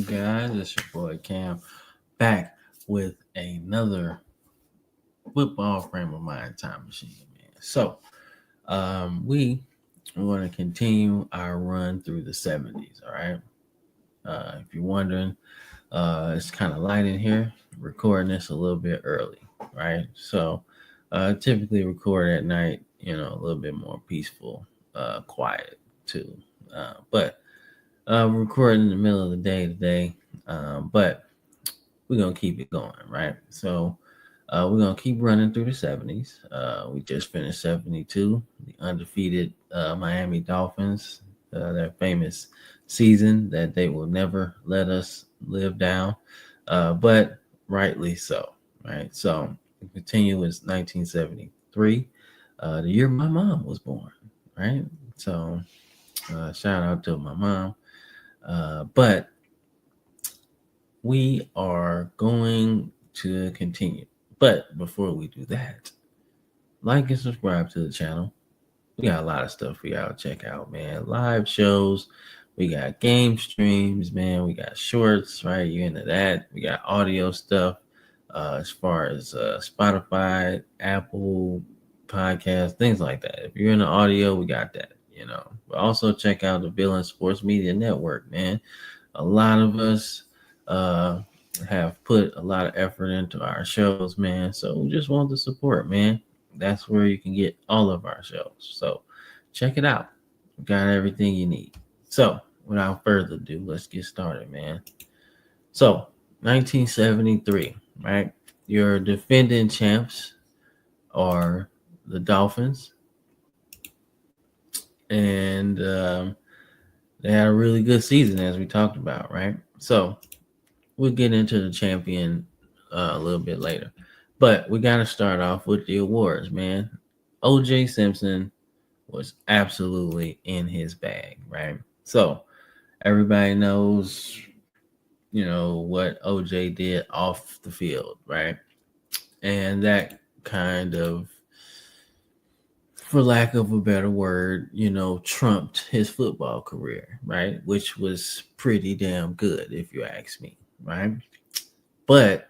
you guys? It's your boy Cam back with another football frame of mind time machine, man. We are going to continue our run through the 70s, all right? If you're wondering, it's kind of light in here, recording this a little bit early, right? Typically record at night, a little bit more peaceful, quiet too. But recording in the middle of the day today, but we're gonna keep it going, right? We're gonna keep running through the 70s. We just finished 72, the undefeated Miami Dolphins, their famous season that they will never let us live down, but rightly so, right? So we continue with 1973, the year my mom was born, right? Shout out to my mom. But we are going to continue. But before we do that, like and subscribe to the channel. We got a lot of stuff for y'all to check out, man. Live shows. We got game streams, man. We got shorts, right? You into that. We got audio stuff as far as Spotify, Apple Podcasts, things like that. If you're into audio, we got that. But also check out the Villain Sports Media Network, man. A lot of us have put a lot of effort into our shows, man. So we just want the support, man. That's where you can get all of our shows. So check it out. We got everything you need. So without further ado, let's get started, man. So 1973, right? Your defending champs are the Dolphins. And they had a really good season, as we talked about, right? So we'll get into the champion a little bit later. But we got to start off with the awards, man. O.J. Simpson was absolutely in his bag, right? So everybody knows, what O.J. did off the field, right? And that kind of, for lack of a better word, trumped his football career, right? Which was pretty damn good, if you ask me, right? But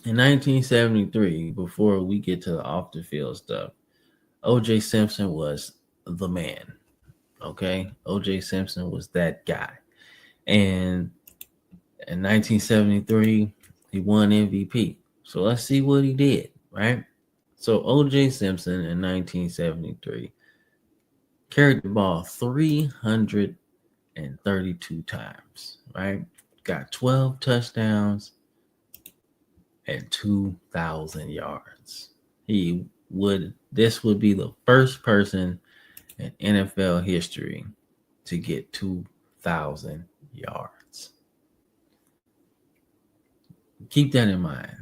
in 1973, before we get to the off the field stuff, O.J. Simpson was the man, okay? O.J. Simpson was that guy. And in 1973, he won MVP. So let's see what he did, right? So O.J. Simpson in 1973 carried the ball 332 times, right? Got 12 touchdowns and 2,000 yards. This would be the first person in NFL history to get 2,000 yards. Keep that in mind.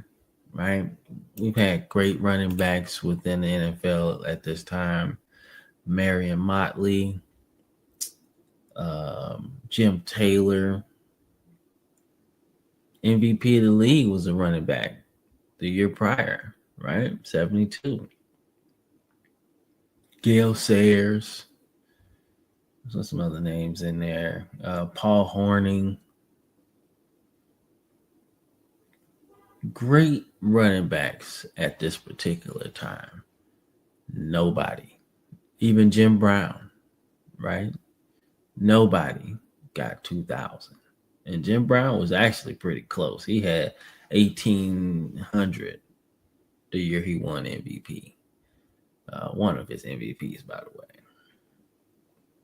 Right? We've had great running backs within the NFL at this time. Marion Motley, Jim Taylor. MVP of the league was a running back the year prior, right? 72. Gale Sayers. There's some other names in there. Paul Horning. Great running backs at this particular time. Nobody, even Jim Brown, right? Nobody got 2,000. And Jim Brown was actually pretty close. He had 1,800 the year he won MVP. One of his MVPs, by the way.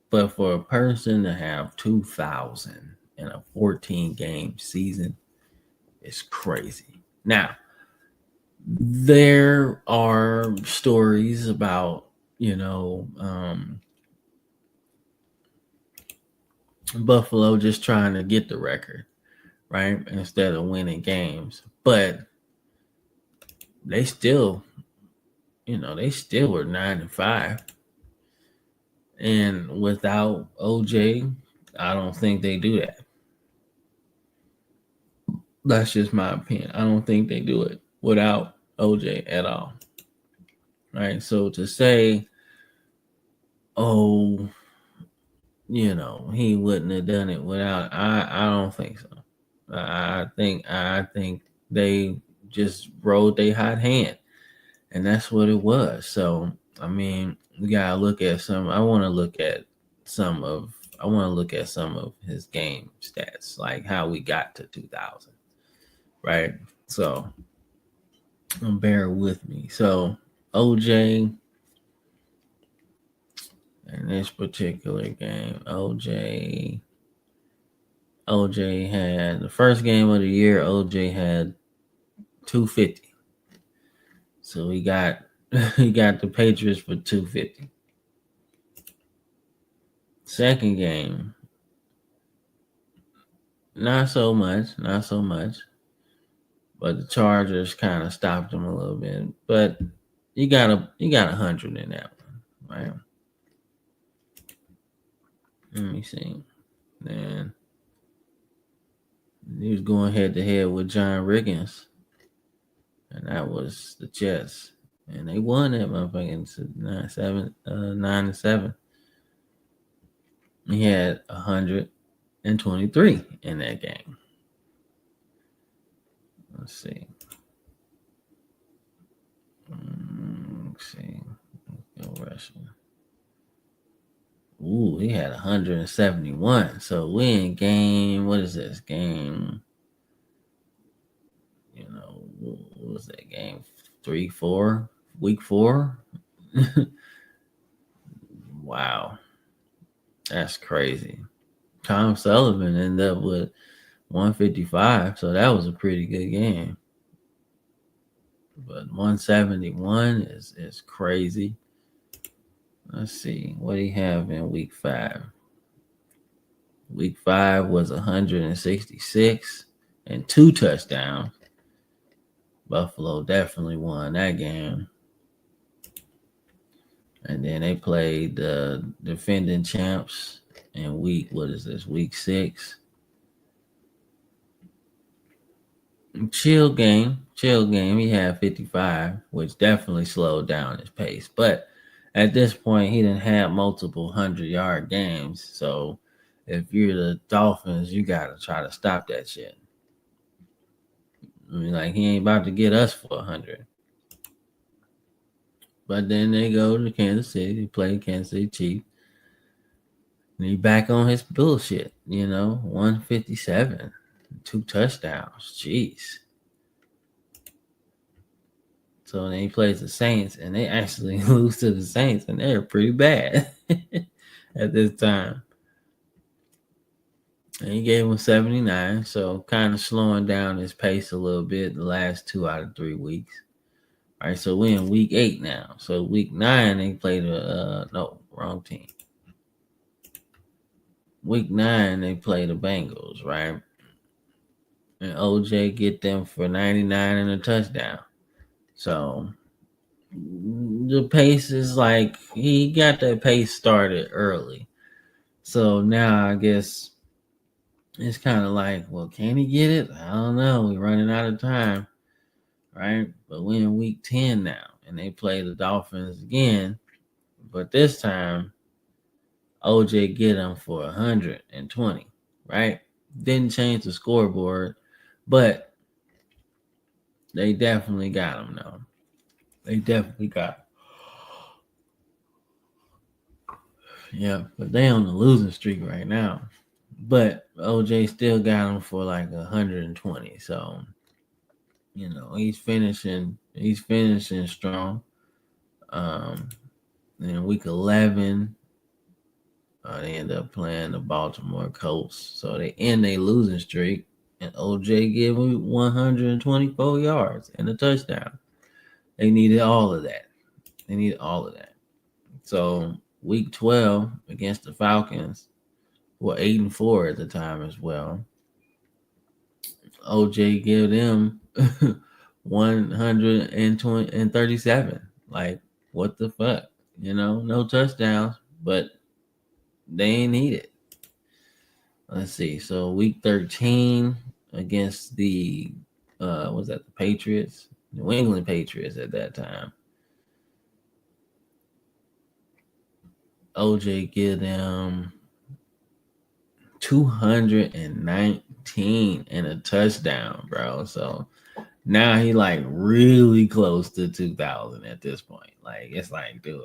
But for a person to have 2,000 in a 14-game season, it's crazy. Now, there are stories about, Buffalo just trying to get the record, right? Instead of winning games. But they still were 9-5. And without OJ, I don't think they do that. That's just my opinion. I don't think they do it without OJ at all. Right? So to say, he wouldn't have done it without. I don't think so. I think they just rode their hot hand, and that's what it was. So I mean, we gotta look at some. Some of. I want to look at some of his game stats, like how we got to 2000, right? So bear with me. So OJ in this particular game, OJ had the first game of the year. OJ had 250. So he got he got the Patriots for 250. Second game, not so much. But the Chargers kind of stopped him a little bit. But you got 100 in that one, right? Let me see. Then he was going head to head with John Riggins, and that was the Jets, and they won that motherfucking 9-7. He had 123 in that game. Let's see. Go Russian. Ooh, he had 171. So we in game. What is this game? What was that game? 3-4, week 4. Wow, that's crazy. Tom Sullivan ended up with 155, so that was a pretty good game. But 171 is crazy. Let's see what he have in week 5. Week 5 was 166 and 2 touchdowns. Buffalo definitely won that game. And then they played the defending champs in week 6. Chill game. He had 55, which definitely slowed down his pace. But at this point, he didn't have multiple 100-yard games. So if you're the Dolphins, you got to try to stop that shit. I mean, like, he ain't about to get us for 100. But then they go to Kansas City, play Kansas City Chiefs. And he back on his bullshit, 157, 2 touchdowns. Jeez. So then he plays the Saints, and they actually lose to the Saints, and they're pretty bad at this time. And he gave him 79, so kind of slowing down his pace a little bit the last 2 out of 3 weeks. All right, so we're in week 8 now. So week 9, they played wrong team. Week 9, they play the Bengals, right? And OJ get them for 99 and a touchdown. So the pace is like, he got that pace started early. So now I guess it's kind of like, well, can he get it? I don't know. We're running out of time, right? But we're in week 10 now, and they play the Dolphins again. But this time, OJ get them for 120, right? Didn't change the scoreboard, but they definitely got him, though. They definitely got him. Yeah, but they on the losing streak right now. But OJ still got him for like 120. So, he's finishing strong. In week 11, they end up playing the Baltimore Colts. So they end a losing streak, and OJ gave him 124 yards and a touchdown. They needed all of that. So week 12 against the Falcons, were 8-4 at the time as well. OJ gave them 137. Like, what the fuck? No touchdowns, but they ain't need it. Let's see. So week 13 against the the Patriots? New England Patriots at that time. OJ give them 219 and a touchdown, bro. So now he like really close to 2,000 at this point. Like it's like, dude,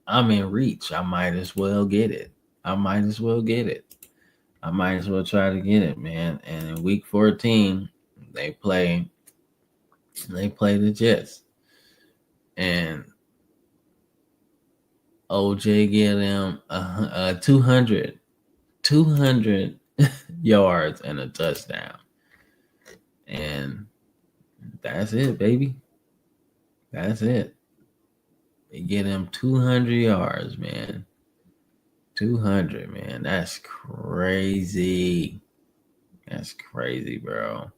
I'm in reach. I might as well get it. I might as well get it. I might as well try to get it, man. And in week 14, they play the Jets. And OJ get him 200 yards and a touchdown. And that's it, baby. That's it. They get him 200 yards, man. 200, man. That's crazy. That's crazy, bro.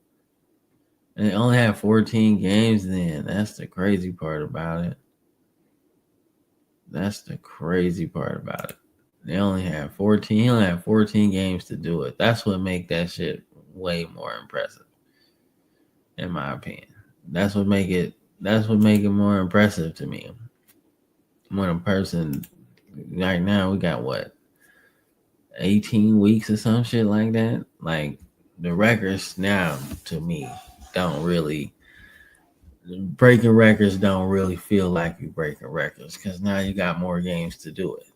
And they only have 14 games then. That's the crazy part about it. That's the crazy part about it. They only have 14. He only have 14 games to do it. That's what make that shit way more impressive, in my opinion. That's what make it more impressive to me. When a person right now we got what 18 weeks or some shit like that. Like the records now to me don't really breaking records don't really feel like you breaking records because now you got more games to do it.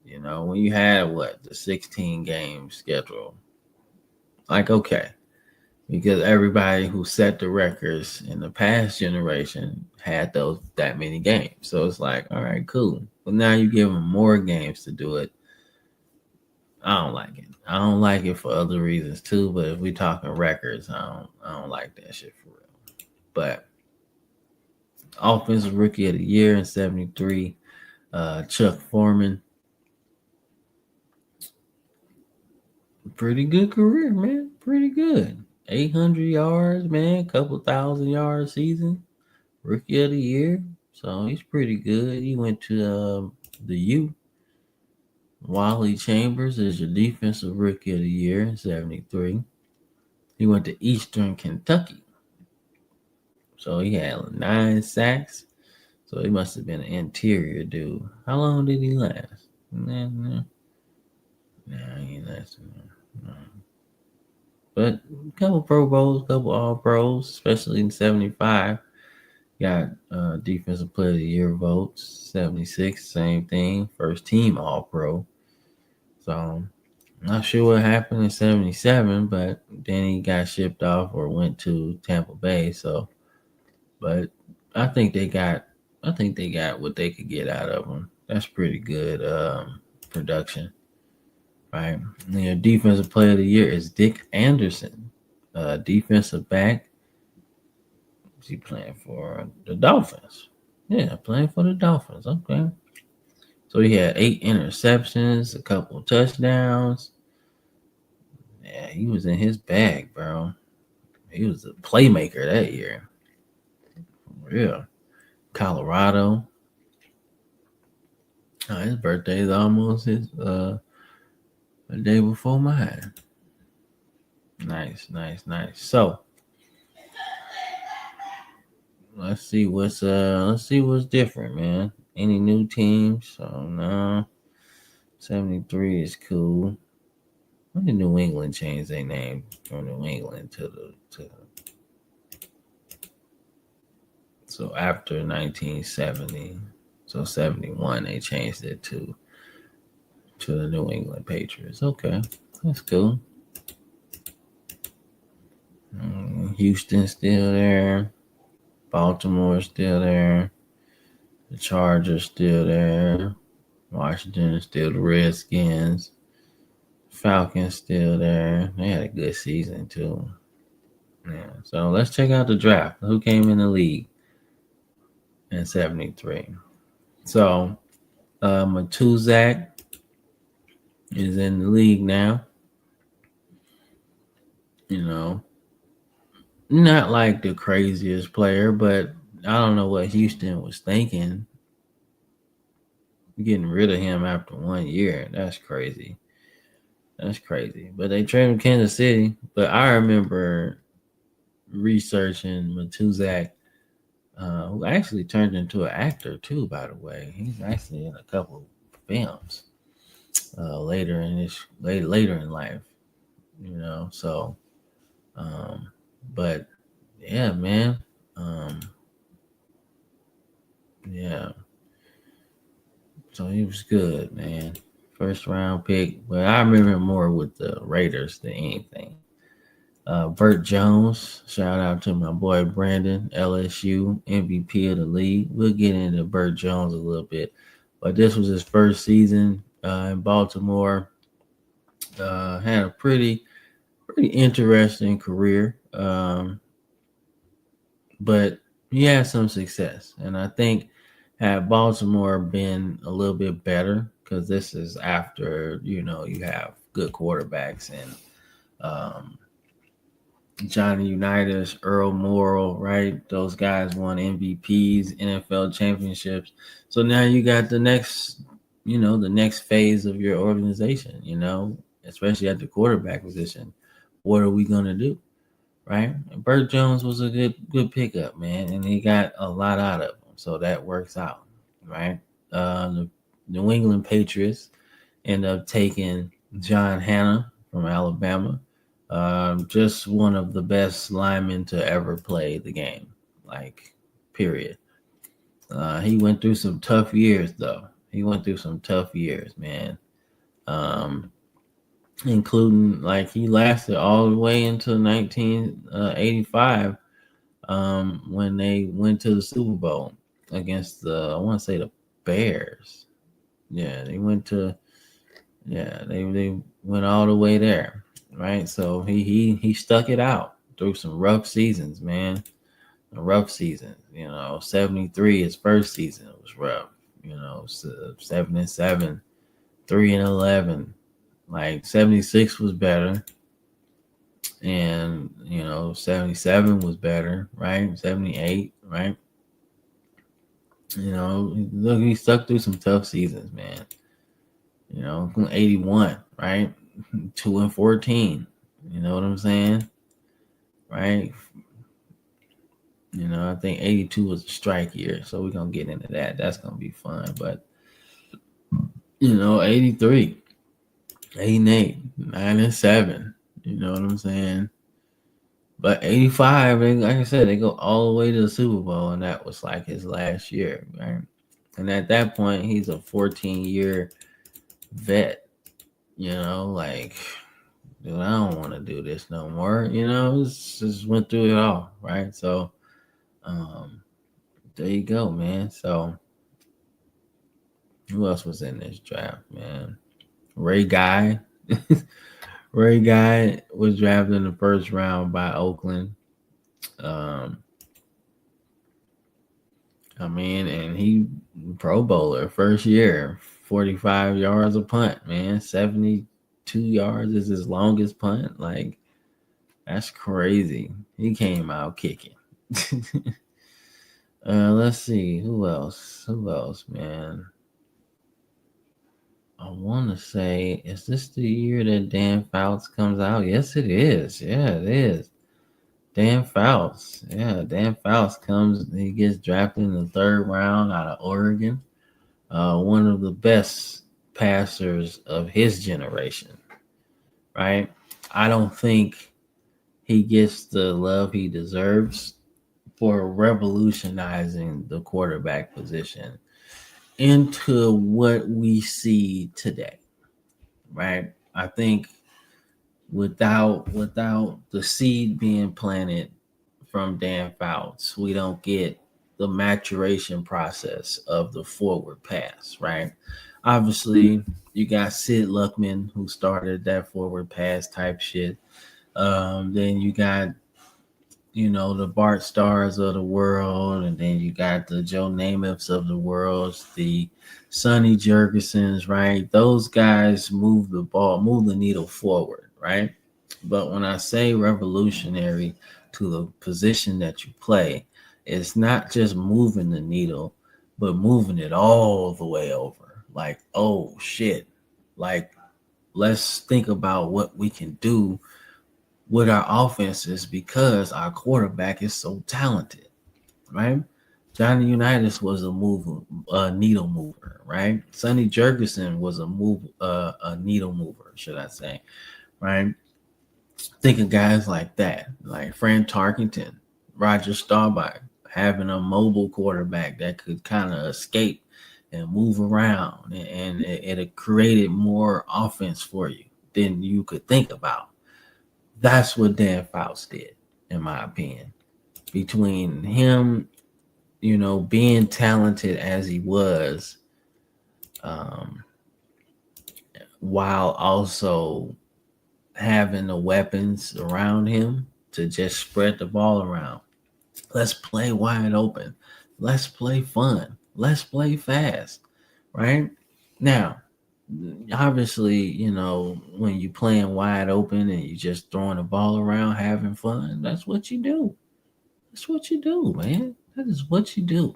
You know, when you had the 16 game schedule, like okay, because everybody who set the records in the past generation had that many games. So it's like, all right, cool. But now you give them more games to do it. I don't like it. I don't like it for other reasons too. But if we talking records, I don't like that shit for real. But offensive rookie of the year in '73, Chuck Foreman. Pretty good career, man. Pretty good. 800 yards, man. Couple thousand yards season. Rookie of the year. So he's pretty good. He went to the U. Wally Chambers is your defensive rookie of the year in '73. He went to Eastern Kentucky. So he had 9 sacks. So he must have been an interior dude. How long did he last? Nah, he lasted. No. But a couple Pro Bowls, a couple All Pros, especially in '75. Got Defensive Player of the Year votes. '76, same thing. First team All Pro. So I'm not sure what happened in '77, but then he got shipped off or went to Tampa Bay. So, but I think they got what they could get out of him. That's pretty good production, right? And Defensive Player of the Year is Dick Anderson, defensive back. Is he playing for the Dolphins? Yeah, playing for the Dolphins. Okay. So he had 8 interceptions, a couple touchdowns. Yeah, he was in his bag, bro. He was a playmaker that year. Yeah. Colorado. His birthday is almost a day before mine. Nice. So let's see what's different, man. Any new teams? So no. 73 is cool. When did New England change their name from New England to so after 1970, so 71 they changed it to the New England Patriots. Okay, that's cool. Houston still there. Baltimore still there. The Chargers still there. Washington still the Redskins. Falcons still there. They had a good season too. Yeah. So let's check out the draft. Who came in the league in '73? So Matuzak is in the league now. You know, not like the craziest player, but I don't know what Houston was thinking. Getting rid of him after 1 year. That's crazy. That's crazy. But they traded him to Kansas City. But I remember researching Matuzak, who actually turned into an actor too, by the way. He's actually in a couple films later in life. So, um, but yeah, man, um, yeah, so he was good, man. First round pick, but I remember him more with the Raiders than anything. Burt Jones, shout out to my boy Brandon, LSU MVP of the league. We'll get into Burt Jones a little bit, but this was his first season in Baltimore. Had a pretty interesting career, but he had some success, and I think had Baltimore been a little bit better, because this is after you have good quarterbacks and um, Johnny Unitas, Earl Morrall, right? Those guys won MVPs, NFL championships. So now you got the next phase of your organization, especially at the quarterback position. What are we going to do, right? And Burt Jones was a good pickup, man, and he got a lot out of him. So that works out, right? The New England Patriots end up taking John Hanna from Alabama. Just one of the best linemen to ever play the game, like, period. He went through some tough years, though. He went through some tough years, man. Um, Including, like, he lasted all the way into 1985, when they went to the Super Bowl against I want to say the Bears. Yeah, they went all the way there, right? So he stuck it out through some rough seasons, man. Rough seasons. 73, his first season was rough. 7-7, 3-11. Like 76 was better, and 77 was better, right? 78, right? Look, he stuck through some tough seasons, man. 81, right? 2-14. You know what I'm saying? Right? I think 82 was a strike year, so we're gonna get into that. That's gonna be fun. But 83, 88, 9-7. You know what I'm saying? But 85, like I said, they go all the way to the Super Bowl, and that was like his last year, right? And at that point, he's a 14-year vet. Like, dude, I don't want to do this no more. Just went through it all, right? So, um, there you go, man. So, who else was in this draft, man? Ray Guy. Ray Guy was drafted in the first round by Oakland. Um, and he Pro Bowler first year, 45 yards a punt, man. 72 yards is his longest punt. Like, that's crazy. He came out kicking. Let's see. Who else? Man? I want to say, is this the year that Dan Fouts comes out? Yes, it is. Yeah, it is. Dan Fouts. Yeah, Dan Fouts comes. He gets drafted in the third round out of Oregon. One of the best passers of his generation, right? I don't think he gets the love he deserves for revolutionizing the quarterback position into what we see today, right? I think without the seed being planted from Dan Fouts, we don't get the maturation process of the forward pass, right? Obviously, you got Sid Luckman, who started that forward pass type shit. Then you got the Bart Stars of the world, and then you got the Joe Namaths of the world, the Sonny Jurgensons, right? Those guys move the needle forward, right? But when I say revolutionary to the position that you play, it's not just moving the needle, but moving it all the way over. Like, oh shit. Like, let's think about what we can do with our offenses because our quarterback is so talented, right? Johnny Unitas was a needle mover, right? Sonny Jurgensen was a needle mover, should I say, right? Think of guys like that, like Fran Tarkenton, Roger Staubach, having a mobile quarterback that could kind of escape and move around, and it created more offense for you than you could think about. That's what Dan Fouts did, in my opinion. Between him, being talented as he was, um, while also having the weapons around him to just spread the ball around. Let's play wide open. Let's play fun. Let's play fast. Right? Now, obviously, when you playing wide open and you just throwing the ball around, having fun, that's what you do. That's what you do, man. That is what you do.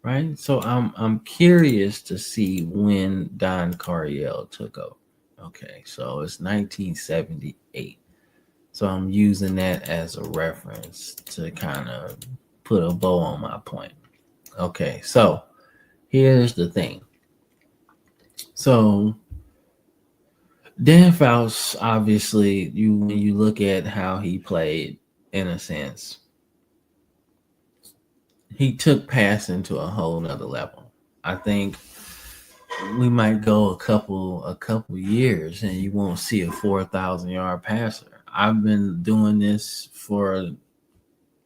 Right? So I'm curious to see when Don Coryell took over. Okay, so it's 1978. So I'm using that as a reference to kind of put a bow on my point. Okay, so here's the thing. So Dan Fouts, obviously, when you look at how he played, in a sense, he took passing to a whole nother level. I think we might go a couple years and you won't see a 4,000-yard passer. I've been doing this for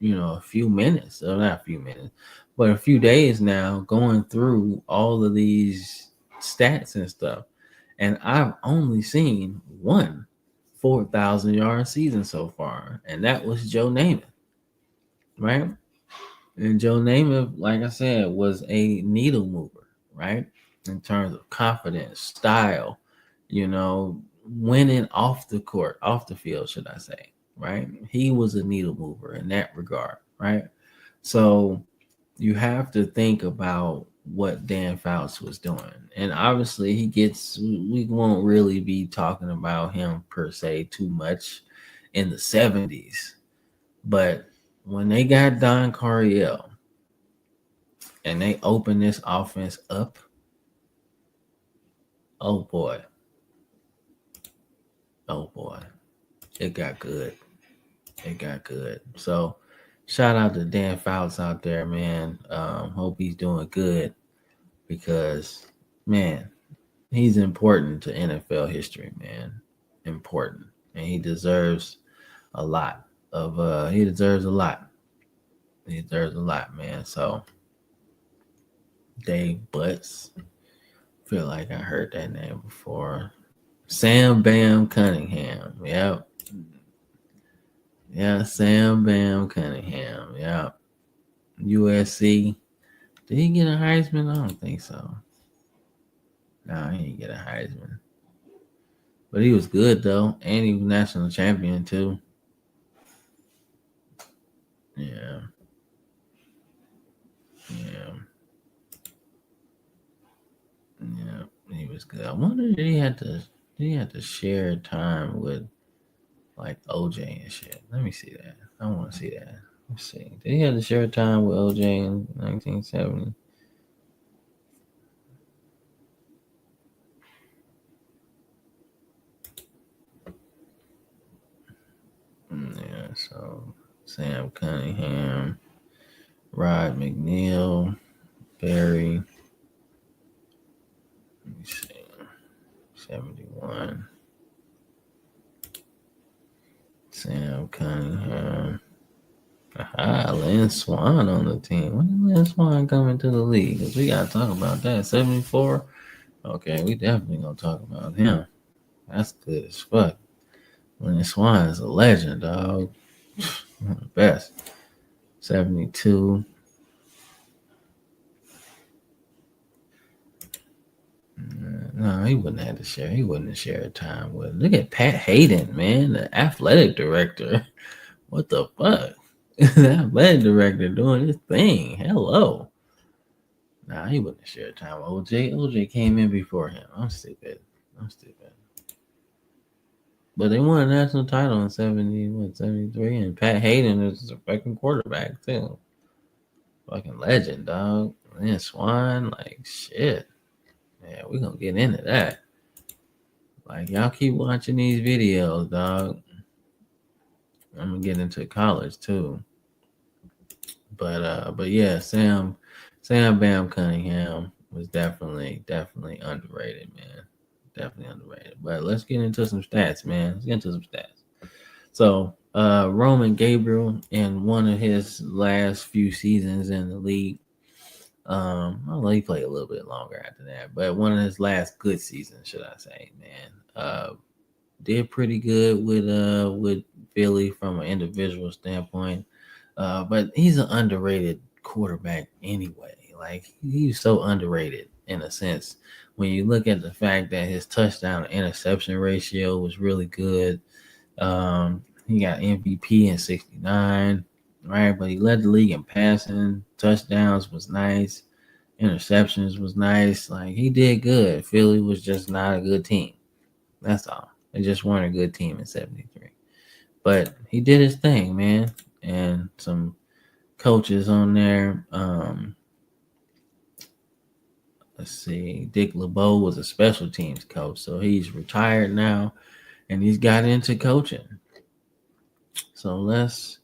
a few minutes, or not a few minutes, but a few days now, going through all of these stats and stuff, and I've only seen one 4,000-yard season so far, and that was Joe Namath, right? And Joe Namath, like I said, was a needle mover, right? In terms of confidence, style, winning off the court, off the field, should I say, right? He was a needle mover in that regard, right? So you have to think about what Dan Fouts was doing. And obviously we won't really be talking about him per se too much in the 70s. But when they got Don Coryell and they opened this offense up, oh boy. Oh boy. It got good. It got good. So shout out to Dan Fouts out there, man. Hope he's doing good because, man, he's important to NFL history, man. Important. And he deserves a lot he deserves a lot. He deserves a lot, man. So Dave Butts. Feel like I heard that name before. Sam Bam Cunningham. Yep. Yeah, Sam Bam Cunningham. Yep. USC. Did he get a Heisman? I don't think so. No, he didn't get a Heisman. But he was good though. And he was national champion too. Yeah. Yeah. Yeah. He was good. I wonder did he have to share time with like OJ and shit. Let me see that. I want to see that. Let's see. Did he have to share time with OJ in 1970? Yeah, so Sam Cunningham, Rod McNeil, Barry. Let me see. 71. Sam Cunningham. Aha, Lynn Swan on the team. When did Lynn Swan come into the league? Because we got to talk about that. 74? Okay, we definitely going to talk about him. That's good as fuck. Lynn Swan is a legend, dog. One of the best. 72. No, he wouldn't have to share. He wouldn't have shared time with. Look at Pat Hayden, man, the athletic director. What the fuck? The athletic director doing his thing. Hello. Nah, he wouldn't have shared time with OJ. OJ came in before him. I'm stupid. But they won a national title in 73, and Pat Hayden is a fucking quarterback too. Fucking legend, dog. And Swan, like shit. Yeah, we're gonna get into that. Like y'all keep watching these videos, dog. I'm gonna get into college too. But yeah, Sam Bam Cunningham was definitely underrated, man. Definitely underrated. But let's get into some stats, man. Let's get into some stats. So Roman Gabriel in one of his last few seasons in the league, well, he played a little bit longer after that, but one of his last good seasons, should I say, man, did pretty good with Philly from an individual standpoint. But he's an underrated quarterback anyway. Like he's so underrated in a sense. When you look at the fact that his touchdown to interception ratio was really good, he got MVP in '69, right? But he led the league in passing, touchdowns was nice, interceptions was nice. Like he did good. Philly was just not a good team. That's all. They just weren't a good team in '73. But he did his thing, man. And some coaches on there. Let's see. Dick LeBeau was a special teams coach, so he's retired now, and he's got into coaching. So let's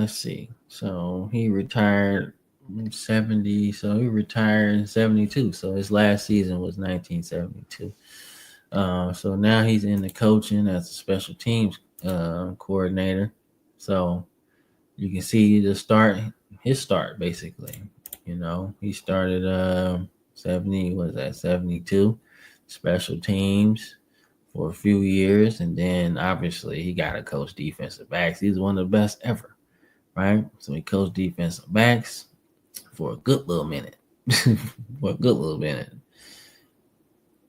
see. So he retired in '70. So he retired in '72. So his last season was 1972. So now he's in the coaching as a special teams coordinator. So you can see his start basically. He started 70, was that 72 special teams for a few years, and then obviously he got to coach defensive backs. He's one of the best ever, right? So he coached defensive backs for a good little minute. For a good little minute.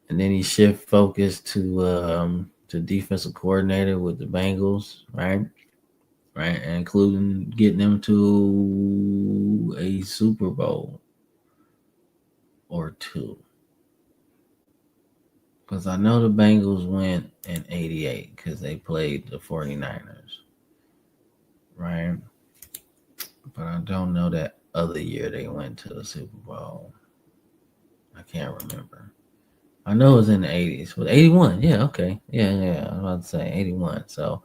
And then he shift focus to defensive coordinator with the Bengals, right? Right, including getting them to a Super Bowl or two. Because I know the Bengals went in '88 because they played the 49ers, right? But I don't know that other year they went to the Super Bowl. I can't remember. I know it was in the '80s. But '81, yeah, okay. Yeah. I was about to say '81. So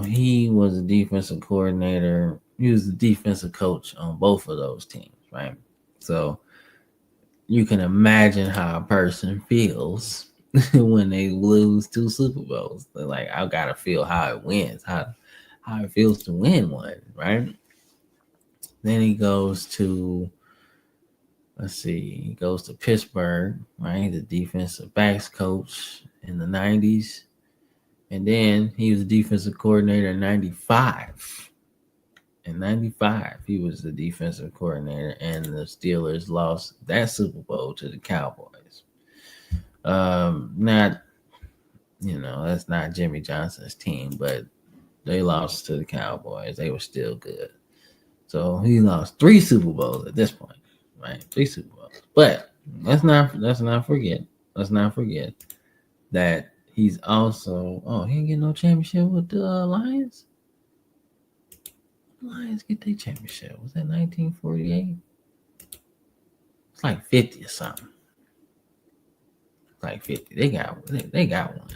he was a defensive coordinator. He was the defensive coach on both of those teams, right? So you can imagine how a person feels when they lose two Super Bowls. They're like, I gotta feel how it wins, how it feels to win one, right? Then he goes to he goes to Pittsburgh, right? The defensive backs coach in the '90s. And then he was a defensive coordinator in '95. In '95, he was the defensive coordinator, and the Steelers lost that Super Bowl to the Cowboys. Not, that's not Jimmy Johnson's team, but they lost to the Cowboys. They were still good. So he lost 3 Super Bowls at this point, right? 3 Super Bowls. But let's not forget that he's also he didn't get no championship with the Lions. Lions get their championship. Was that 1948? It's like 50 or something. It's like 50. They got one.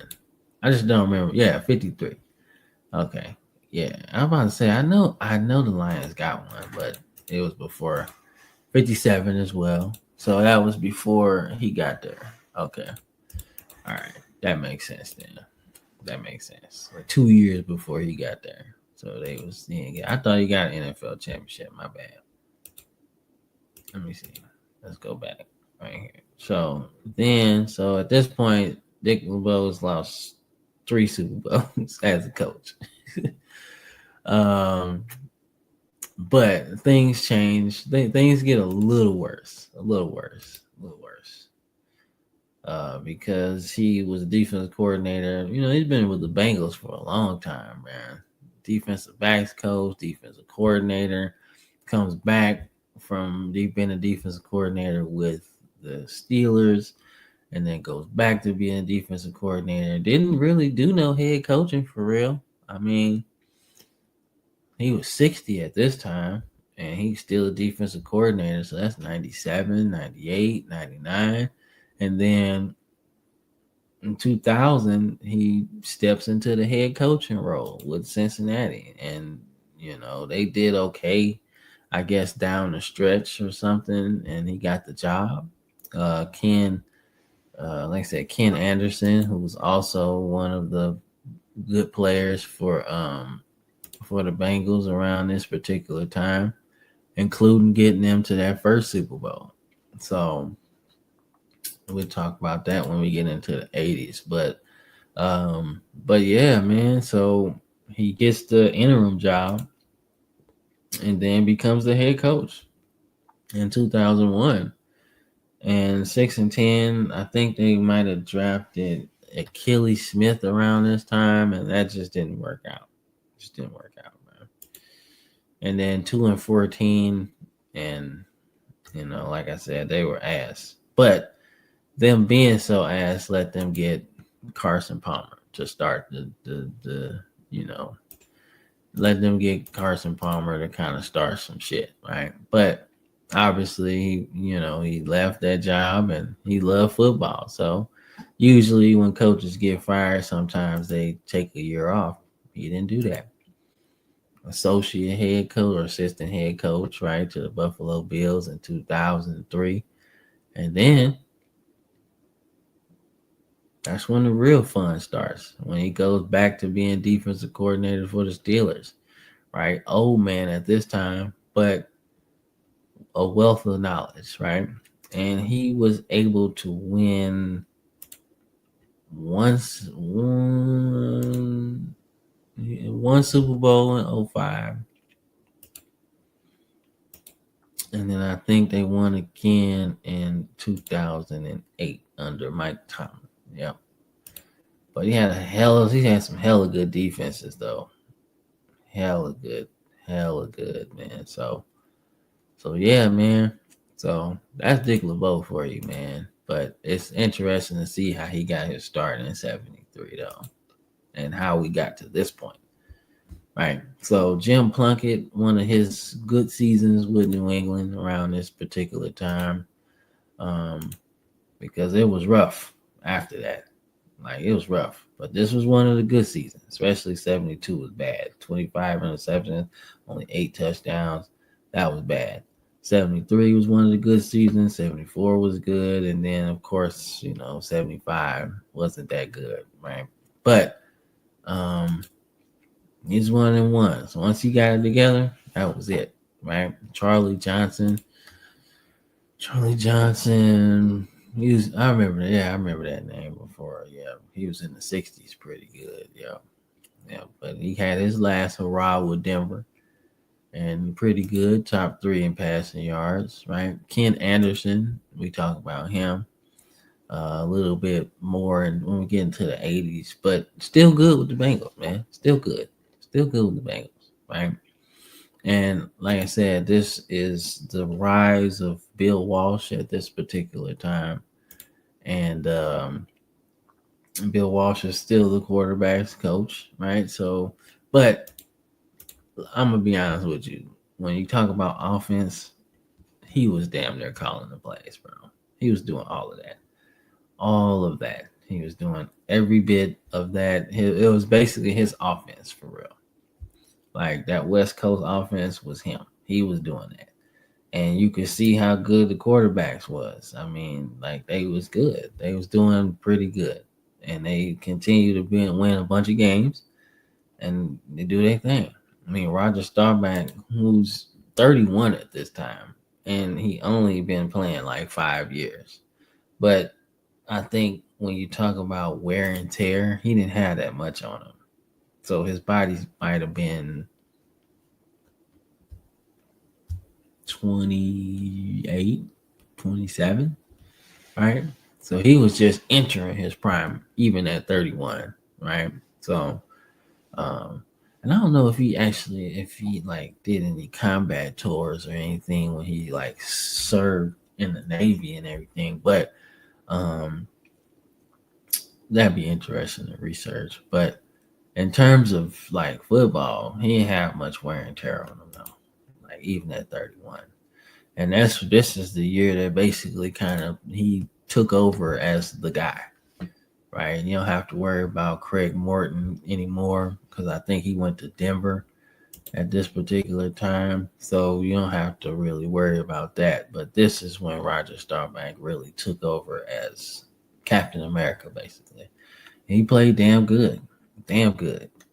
I just don't remember. Yeah, 53. Okay. Yeah. I'm about to say I know the Lions got one, but it was before 57 as well. So that was before he got there. Okay. All right. That makes sense then. That makes sense. Like 2 years before he got there. So I thought he got an NFL championship. My bad. Let me see. Let's go back right here. So at this point, Dick LeBeau's lost 3 Super Bowls as a coach. But things change. Things get a little worse. Because he was a defensive coordinator. He's been with the Bengals for a long time, man. Defensive backs coach, defensive coordinator, comes back from being a defensive coordinator with the Steelers, and then goes back to being a defensive coordinator. Didn't really do no head coaching for real. I mean, he was 60 at this time, and he's still a defensive coordinator. So that's 97, 98, 99. And then in 2000, he steps into the head coaching role with Cincinnati, and they did okay, I guess, down the stretch or something, and he got the job. Ken, like I said, Ken Anderson, who was also one of the good players for the Bengals around this particular time, including getting them to that first Super Bowl. So we'll talk about that when we get into the 80s. But yeah, man. So he gets the interim job and then becomes the head coach in 2001. And 6-10, I think they might have drafted Achilles Smith around this time, and that just didn't work out. Just didn't work out, man. And then 2-14, and like I said, they were ass. But them being so ass let them get Carson Palmer to start the let them get Carson Palmer to kind of start some shit, right? But obviously, he left that job and he loved football. So usually when coaches get fired, sometimes they take a year off. He didn't do that. Associate head coach or assistant head coach, right, to the Buffalo Bills in 2003. And then that's when the real fun starts, when he goes back to being defensive coordinator for the Steelers, right? Old man at this time, but a wealth of knowledge, right? And he was able to win one Super Bowl in 05. And then I think they won again in 2008 under Mike Tomlin. Yep. But he had some hella good defenses though. Hella good, man. So yeah, man. So that's Dick LeBeau for you, man. But it's interesting to see how he got his start in '73 though, and how we got to this point. Right. So Jim Plunkett, one of his good seasons with New England around this particular time, um, because it was rough after that. Like, it was rough. But this was one of the good seasons, especially 72 was bad. 25 interceptions, only 8 touchdowns. That was bad. 73 was one of the good seasons. 74 was good. And then, of course, 75 wasn't that good, right? But he's 1-1. So once he got it together, that was it, right? Charlie Johnson. I remember that name before. Yeah, he was in the 60s pretty good. Yeah. But he had his last hurrah with Denver and pretty good, top 3 in passing yards, right? Ken Anderson, we talk about him a little bit more and when we get into the 80s, but still good with the Bengals, man. Still good with the Bengals, right? And like I said, this is the rise of Bill Walsh at this particular time. And Bill Walsh is still the quarterback's coach, right? So, but I'm going to be honest with you. When you talk about offense, he was damn near calling the plays, bro. He was doing all of that. All of that. He was doing every bit of that. It was basically his offense for real. Like, that West Coast offense was him. He was doing that. And you could see how good the quarterbacks was. I mean, like, they was good. They was doing pretty good. And they continue to win a bunch of games. And they do their thing. I mean, Roger Staubach, who's 31 at this time, and he only been playing like 5 years. But I think when you talk about wear and tear, he didn't have that much on him. So his body might have been 28, 27, right? So he was just entering his prime, even at 31, right? So, and I don't know if he like did any combat tours or anything when he like served in the Navy and everything, but that'd be interesting to research. But in terms of like football, he didn't have much wear and tear on him though, like even at 31. And this is the year that basically kind of he took over as the guy, right? You don't have to worry about Craig Morton anymore because I think he went to Denver at this particular time. So you don't have to really worry about that. But this is when Roger Staubach really took over as Captain America, basically. And he played damn good,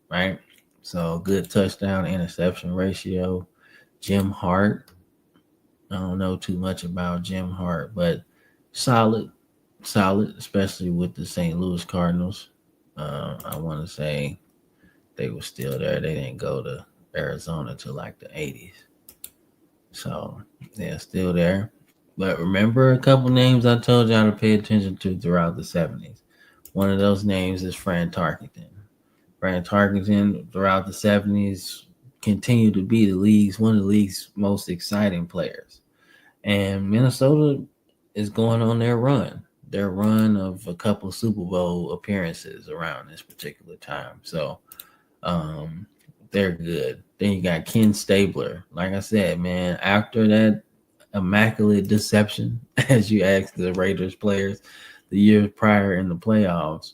right? So good touchdown interception ratio. Jim Hart, I don't know too much about Jim Hart, but solid, solid, especially with the St. Louis Cardinals. I want to say they were still there. They didn't go to Arizona till like the 80s. So they're still there. But remember a couple names I told y'all to pay attention to throughout the 70s. One of those names is Fran Tarkenton. Fran Tarkenton throughout the 70s continued to be one of the league's most exciting players. And Minnesota is going on their run of a couple Super Bowl appearances around this particular time. So um, they're good. Then you got Ken Stabler. Like I said, man, after that immaculate deception, as you asked the Raiders players the year prior in the playoffs,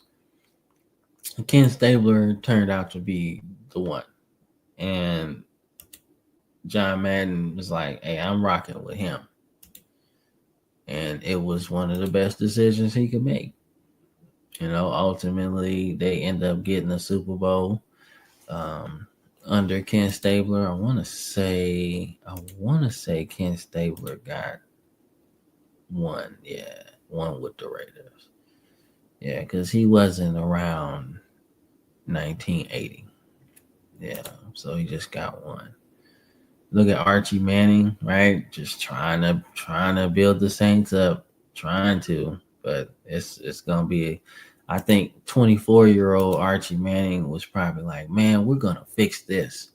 Ken Stabler turned out to be the one. And John Madden was like, hey, I'm rocking with him. And it was one of the best decisions he could make. Ultimately, they end up getting a Super Bowl um, under Ken Stabler. I want to say Ken Stabler got one. Yeah, one with the Raiders. Yeah, because he wasn't around 1980. Yeah, so he just got one. Look at Archie Manning, right? Just trying to build the Saints up, trying to, but it's gonna be. I think 24-year-old Archie Manning was probably like, man, we're gonna fix this,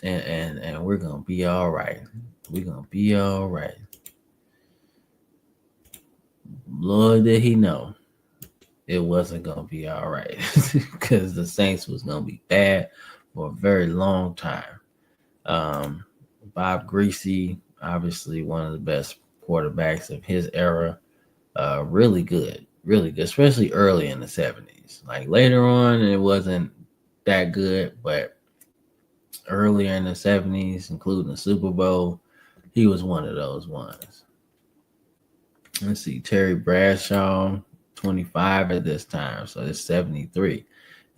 and we're gonna be all right. We're gonna be all right. Lord, did he know it wasn't gonna be all right because the Saints was gonna be bad for a very long time. Um, Bob Greasy, obviously one of the best quarterbacks of his era. Really good, especially early in the 70s. Like later on, it wasn't that good, but earlier in the 70s, including the Super Bowl, he was one of those ones. Let's see, Terry Bradshaw, 25 at this time, so it's 73.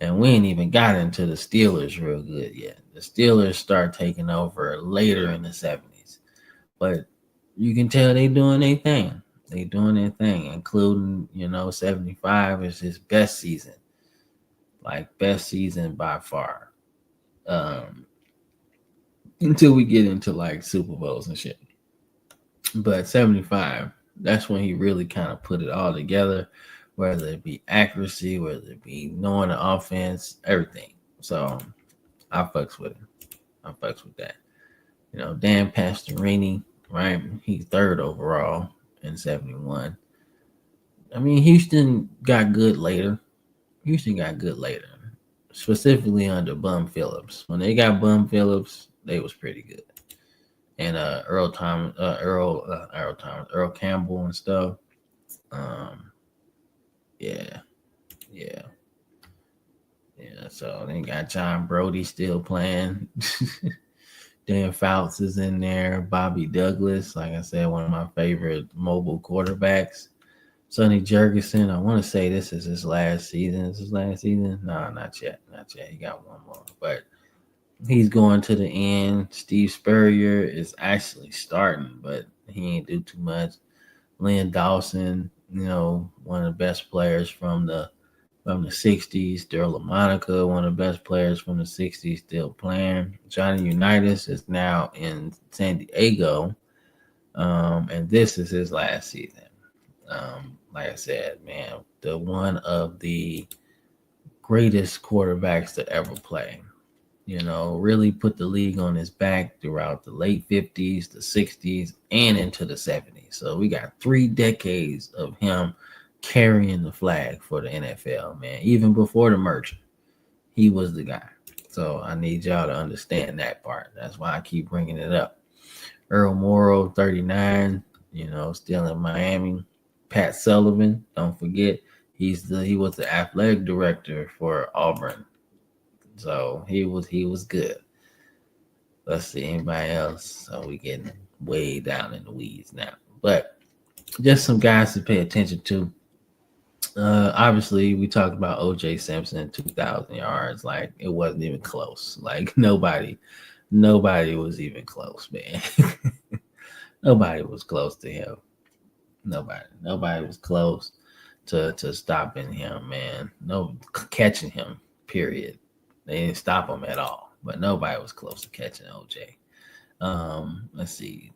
And we ain't even got into the Steelers real good yet. The Steelers start taking over later in the 70s. But you can tell they doing their thing. They doing their thing, including, 75 is his best season. Like best season by far. Um, until we get into like Super Bowls and shit. But 75, that's when he really kind of put it all together, whether it be accuracy, whether it be knowing the offense, everything. So I fucks with him. I fucks with that. Dan Pastorini, right? He's third overall in 71. I mean, Houston got good later. Specifically under Bum Phillips. When they got Bum Phillips, they was pretty good. And Earl Campbell and stuff. Um, yeah, yeah, yeah. So they got John Brody still playing. Dan Fouts is in there. Bobby Douglas, like I said, one of my favorite mobile quarterbacks. Sonny Jurgensen, I want to say this is his last season. Is his last season? No, not yet. Not yet. He got one more. But he's going to the end. Steve Spurrier is actually starting, but he ain't do too much. Lynn Dawson, one of the best players from the 60s. Daryl LaMonica, one of the best players from the 60s, still playing. Johnny Unitas is now in San Diego, and this is his last season. Like I said, man, the one of the greatest quarterbacks to ever play. Really put the league on his back throughout the late 50s, the 60s, and into the 70s. So we got 3 decades of him carrying the flag for the NFL, man. Even before the merger, he was the guy. So I need y'all to understand that part. That's why I keep bringing it up. Earl Morrow, 39, still in Miami. Pat Sullivan, don't forget, He was the athletic director for Auburn. So he was good. Let's see anybody else. So we getting way down in the weeds now. But just some guys to pay attention to. Obviously, we talked about OJ Simpson, 2,000 yards. Like it wasn't even close. Like nobody was even close, man. Nobody was close to him. Nobody was close to stopping him, man. No catching him. Period. They didn't stop him at all. But nobody was close to catching OJ. Let's see.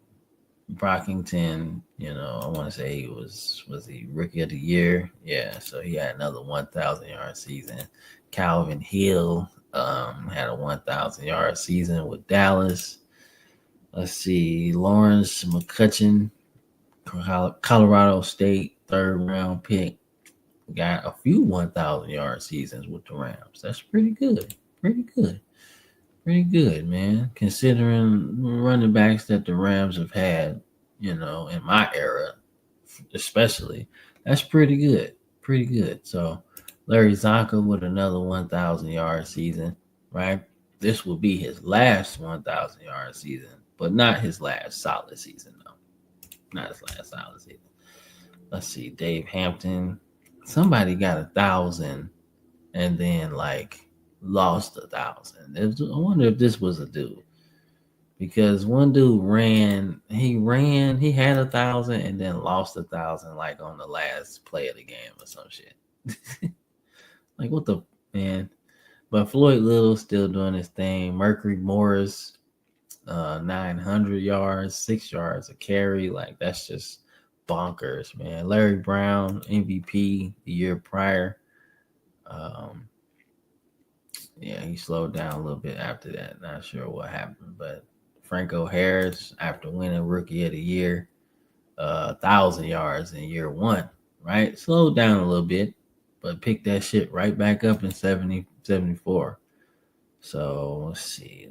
Brockington, I want to say he was he rookie of the year? Yeah, so he had another 1,000-yard season. Calvin Hill had a 1,000-yard season with Dallas. Let's see, Lawrence McCutcheon, Colorado State, 3rd-round pick, got a few 1,000-yard seasons with the Rams. That's pretty good. Pretty good, man. Considering running backs that the Rams have had, in my era, especially, that's pretty good. Pretty good. So Larry Zonka with another 1,000-yard season, right? This will be his last 1,000-yard season, but not his last solid season, though. Not his last solid season. Let's see, Dave Hampton. Somebody got 1,000 and then lost 1,000. I wonder if this was a dude, because one dude he had 1,000 and then lost 1,000 like on the last play of the game or some shit. Like what the man? But Floyd Little still doing his thing. Mercury Morris, 900 yards, 6 yards a carry. Like that's just bonkers, man. Larry Brown, MVP the year prior. Yeah, he slowed down a little bit after that. Not sure what happened, but Franco Harris, after winning Rookie of the Year, 1,000 yards in year one, right? Slowed down a little bit, but picked that shit right back up in 74. So let's see.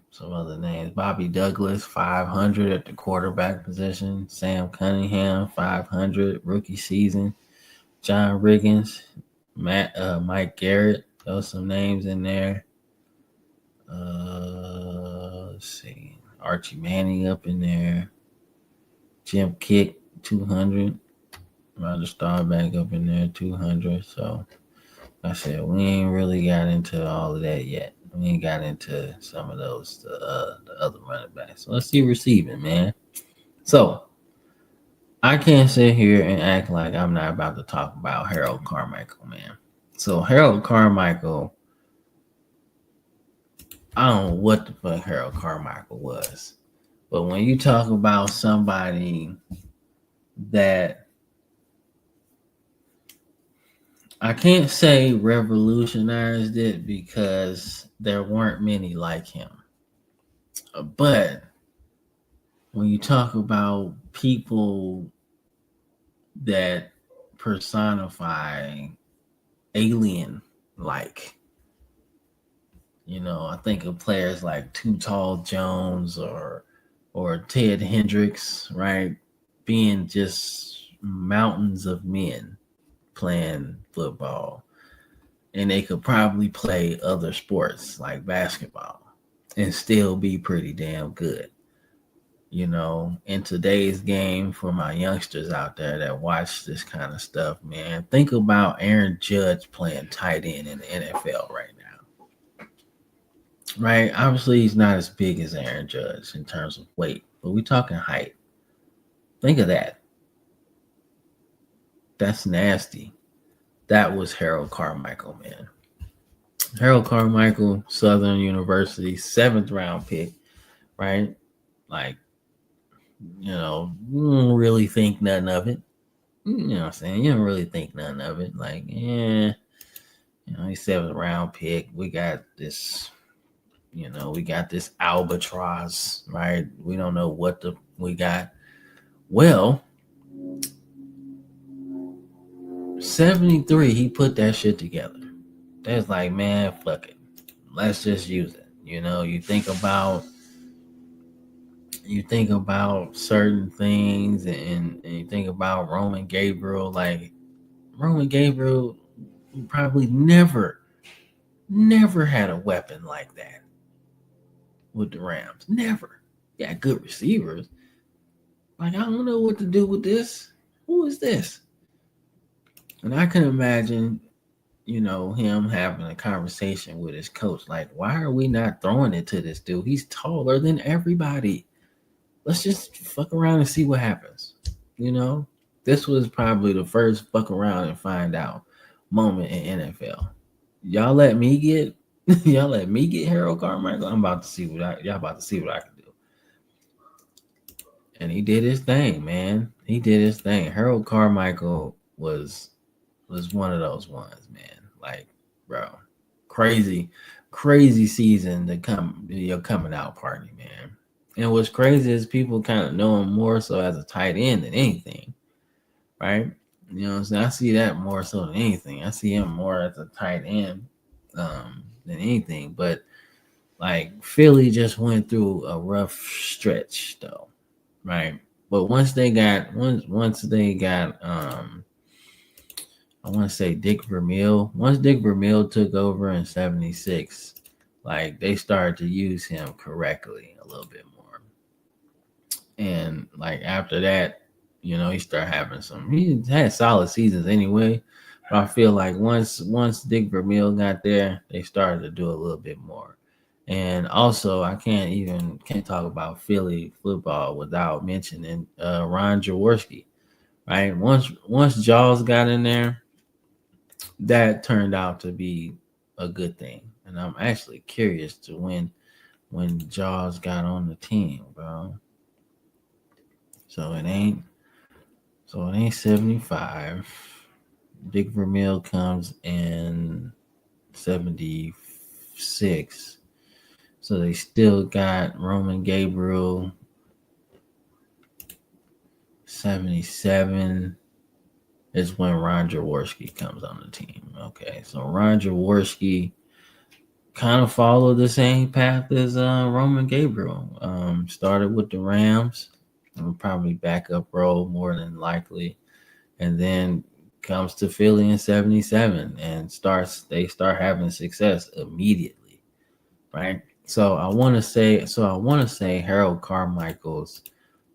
Some other names. Bobby Douglas, 500 at the quarterback position. Sam Cunningham, 500 rookie season. John Riggins, Mike Garrett. Those some names in there. Let's see. Archie Manning up in there. Jim Kick, 200. Roger Staubach up in there, 200. So, like I said, we ain't really got into all of that yet. We ain't got into some of those, the other running backs. So let's see receiving, man. So, I can't sit here and act like I'm not about to talk about Harold Carmichael, man. So Harold Carmichael, I don't know what the fuck Harold Carmichael was. But when you talk about somebody that I can't say revolutionized it because there weren't many like him. But when you talk about people that personify alien like, I think of players like Too Tall Jones or Ted Hendricks, right? Being just mountains of men playing football, and they could probably play other sports like basketball and still be pretty damn good. In today's game, for my youngsters out there that watch this kind of stuff, man, think about Aaron Judge playing tight end in the NFL right now. Right? Obviously, he's not as big as Aaron Judge in terms of weight, but we're talking height. Think of that. That's nasty. That was Harold Carmichael, man. Harold Carmichael, Southern University, 7th-round pick, right? Like, you don't really think nothing of it. You know what I'm saying? You don't really think nothing of it. Like, he's 7th-round pick. We got this, we got this albatross, right? We don't know what we got. Well, 73, he put that shit together. That's like, man, fuck it. Let's just use it. You think about you think about certain things, and you think about Roman Gabriel. Like Roman Gabriel probably never had a weapon like that with the Rams. Never. Yeah, good receivers. Like I don't know what to do with this. Who is this? And I can imagine, him having a conversation with his coach. Like, why are we not throwing it to this dude? He's taller than everybody. Let's just fuck around and see what happens. You know, this was probably the first fuck around and find out moment in NFL. Y'all let me get y'all let me get Harold Carmichael. I'm about to see y'all about to see what I can do. And he did his thing, man. He did his thing. Harold Carmichael was one of those ones, man. Like, bro, crazy, crazy season to come your coming out party, man. And what's crazy is people kind of know him more so as a tight end than anything, right? You know what I'm saying? I see that more so than anything. I see him more as a tight end than anything. But like Philly just went through a rough stretch though, right? But once they got I want to say Dick Vermeil. Once Dick Vermeil took over in '76, like they started to use him correctly a little bit more. And like after that, he started having some. He had solid seasons anyway. But I feel like once Dick Vermeil got there, they started to do a little bit more. And also, I can't talk about Philly football without mentioning Ron Jaworski. Right, once Jaws got in there, that turned out to be a good thing. And I'm actually curious to when Jaws got on the team, bro. So it ain't 75. Dick Vermeil comes in 76. So they still got Roman Gabriel 77 is when Ron Jaworski comes on the team. Okay, so Ron Jaworski kind of followed the same path as Roman Gabriel. Started with the Rams, probably backup role more than likely, and then comes to Philly in '77 and they start having success immediately, right? So I want to say Harold Carmichael's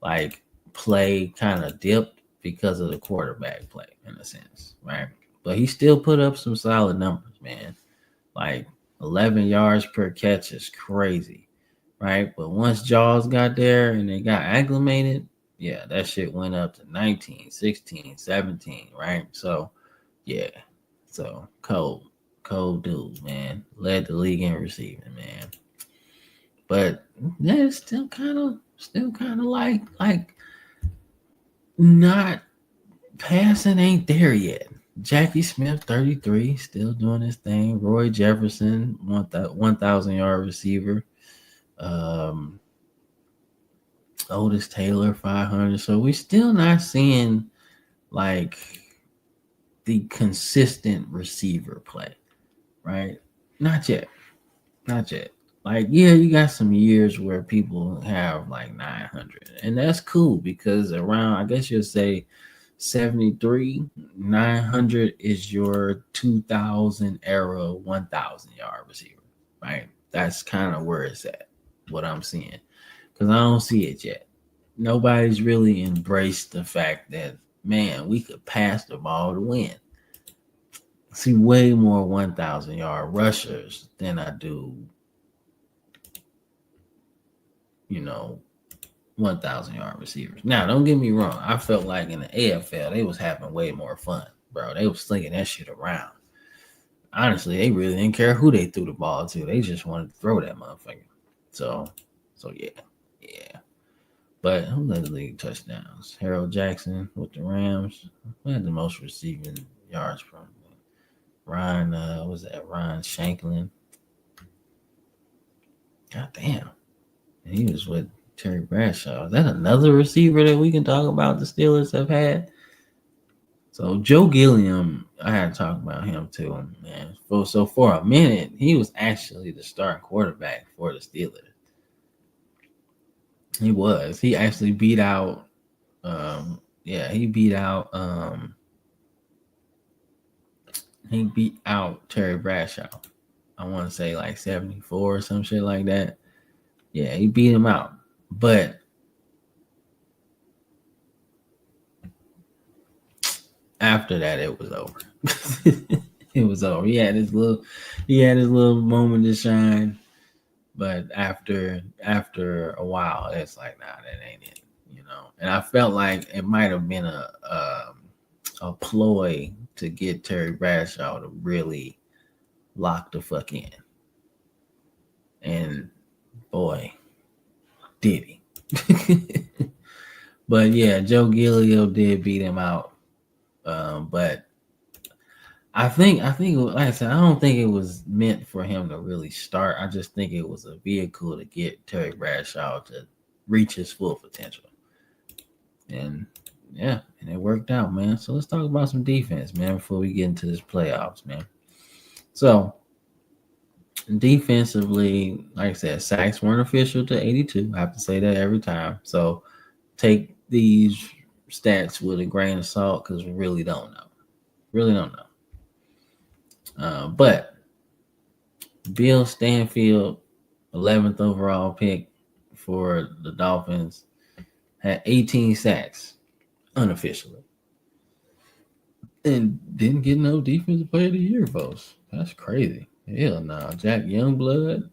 like play kind of dipped because of the quarterback play in a sense, right? But he still put up some solid numbers, man. Like 11 yards per catch is crazy, right? But once Jaws got there and they got acclimated, yeah, that shit went up to 19, 16, 17, right? So, yeah. So, cold dude, man. Led the league in receiving, man. But yeah, it's still kind of like not passing ain't there yet. Jackie Smith, 33, still doing his thing. Roy Jefferson, 1,000 yard receiver. Um, Otis Taylor, 500. So we still not seeing like the consistent receiver play, right? Not yet. Not yet. Like, yeah, you got some years where people have like 900, and that's cool because around, I guess you'll say 73, 900 is your 2000 era 1,000 yard receiver, right? That's kind of where it's at, what I'm seeing, because I don't see it yet. Nobody's really embraced the fact that, man, we could pass the ball to win. I see way more 1,000 yard rushers than I do, you know, 1,000 yard receivers. Now, don't get me wrong. I felt like in the AFL, they was having way more fun, bro. They was slinging that shit around. Honestly, they really didn't care who they threw the ball to. They just wanted to throw that motherfucker. So, yeah. But who led the league touchdowns? Harold Jackson with the Rams. Who had the most receiving yards from? Ryan, was that Ryan Shanklin? God damn. And he was with Terry Bradshaw. Is that another receiver that we can talk about the Steelers have had? So Joe Gilliam, I had to talk about him too, man. So for a minute, he was actually the starting quarterback for the Steelers. He was. He actually beat out. Yeah, he beat out Terry Bradshaw. I want to say like 74 or some shit like that. Yeah, he beat him out. But after that, it was over. It was over. He had his little moment to shine. But after a while, it's like, nah, that ain't it. And I felt like it might have been a ploy to get Terry Bradshaw to really lock the fuck in. And boy, did he. But yeah, Joe Giglio did beat him out. But I think, like I said, I don't think it was meant for him to really start. I just think it was a vehicle to get Terry Bradshaw to reach his full potential. And yeah, and it worked out, man. So let's talk about some defense, man, before we get into this playoffs, man. So defensively, like I said, sacks weren't official to 82. I have to say that every time. So take these stats with a grain of salt because we really don't know. Really don't know. But Bill Stanfield, 11th overall pick for the Dolphins, had 18 sacks unofficially. And didn't get no defensive player of the year votes. That's crazy. Hell no. Nah. Jack Youngblood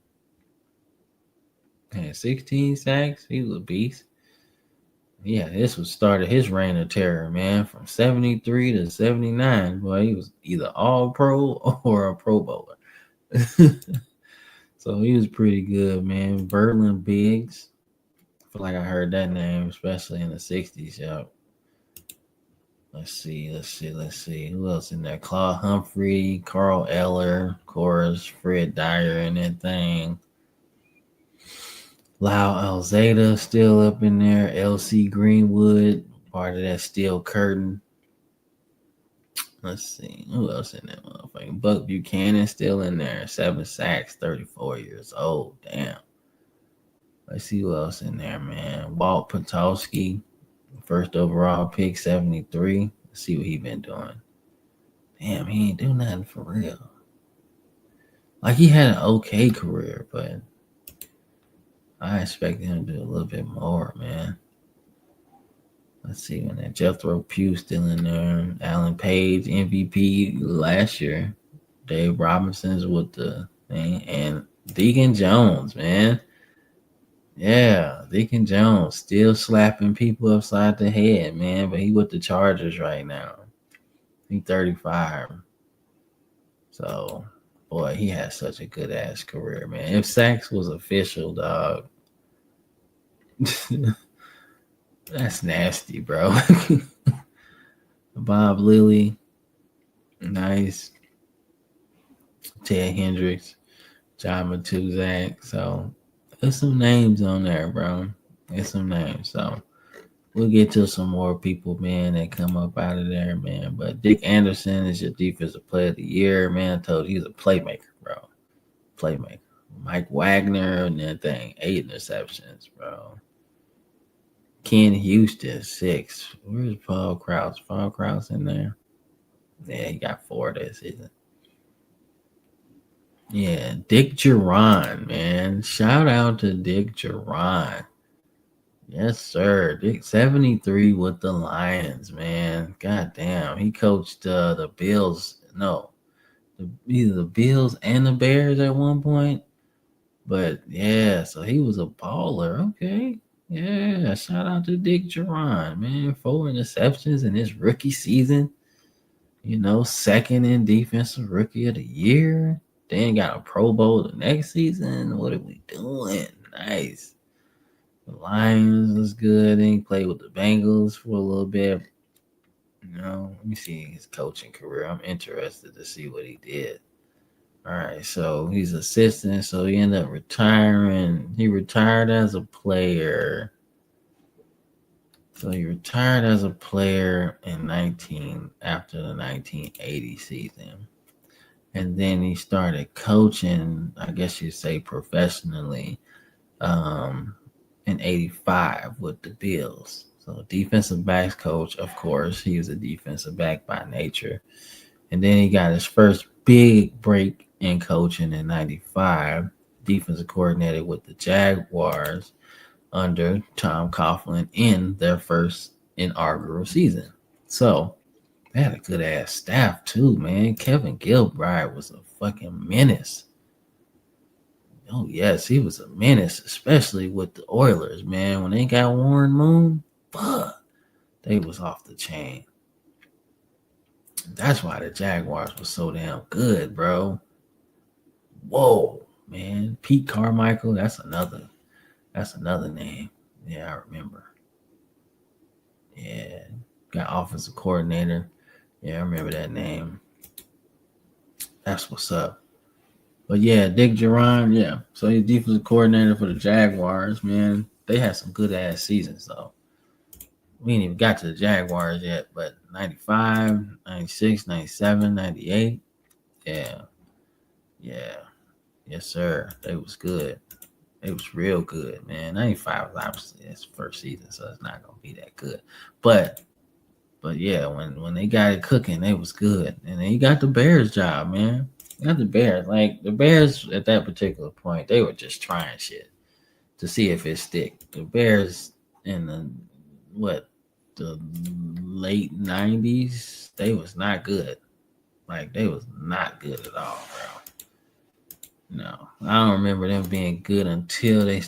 had 16 sacks. He was a beast. Yeah, this was started his reign of terror, man. From 73 to 79. Boy, he was either all pro or a pro bowler. So he was pretty good, man. Berlin Biggs. I feel like I heard that name, especially in the 60s, yo. Let's see. Who else in there? Claude Humphrey, Carl Eller, of course, Fred Dyer and that thing. Lau Alzada still up in there. L.C. Greenwood, part of that steel curtain. Let's see. Who else in there, motherfucker? Buck Buchanan still in there. 7 sacks, 34 years old. Damn. Let's see who else in there, man. Walt Patowski, first overall pick, 73. Let's see what he been doing. Damn, he ain't do nothing for real. Like, he had an okay career, but I expected him to do a little bit more, man. Let's see, when that Jethro Pugh still in there. Alan Page, MVP last year. Dave Robinson's with the thing. And Deacon Jones, man. Yeah, Deacon Jones still slapping people upside the head, man. But he with the Chargers right now. He's 35. So, boy, he has such a good ass career, man. If sacks was official, dog, that's nasty, bro. Bob Lilly, nice. Ted Hendricks, John Matuzak. So there's some names on there, bro. There's some names. So we'll get to some more people, man, that come up out of there, man. But Dick Anderson is your defensive player of the year, man. I told you he's a playmaker, bro. Playmaker. Mike Wagner and that thing, 8 interceptions, bro. Ken Houston, 6. Where's Paul Krause? Paul Krause in there? Yeah, he got 4 this season. Yeah, Dick Geron, man. Shout out to Dick Geron. Yes, sir. Dick 73 with the Lions, man. God damn. He coached the Bills. No, either the Bills and the Bears at one point. But yeah, so he was a baller. Okay. Yeah, shout out to Dick Geron, man. 4 interceptions in his rookie season. Second in defensive rookie of the year. Then got a Pro Bowl the next season. What are we doing? Nice. The Lions was good. Then he played with the Bengals for a little bit. Let me see his coaching career. I'm interested to see what he did. All right, so he's assistant. So he ended up retiring. He retired as a player. So he retired as a player after the 1980 season. And then he started coaching, I guess you'd say professionally, in in 85 with the Bills. So defensive backs coach, of course, he was a defensive back by nature. And then he got his first big break in coaching in 95, defensive coordinator with the Jaguars under Tom Coughlin in their first inaugural season. So they had a good ass staff too, man. Kevin Gilbride was a fucking menace. Oh yes, he was a menace, especially with the Oilers, man. When they got Warren Moon, fuck, they was off the chain. That's why the Jaguars was so damn good, bro. Whoa, man. Pete Carmichael, that's another name. Yeah, I remember. Yeah. Got offensive coordinator. Yeah, I remember that name. That's what's up. But yeah, Dick Duran, yeah. So he's defensive coordinator for the Jaguars, man. They had some good ass seasons though. We ain't even got to the Jaguars yet, but 95, 96, 97, 98. Yeah. Yeah. Yes, sir. They was good. It was real good, man. 95 was obviously his first season, so it's not gonna be that good. But yeah, when they got it cooking, they was good. And then he got the Bears job, man. Got the Bears. Like the Bears at that particular point, they were just trying shit to see if it stick. The Bears in the late 90s, they was not good. Like they was not good at all, bro. No, I don't remember them being good until they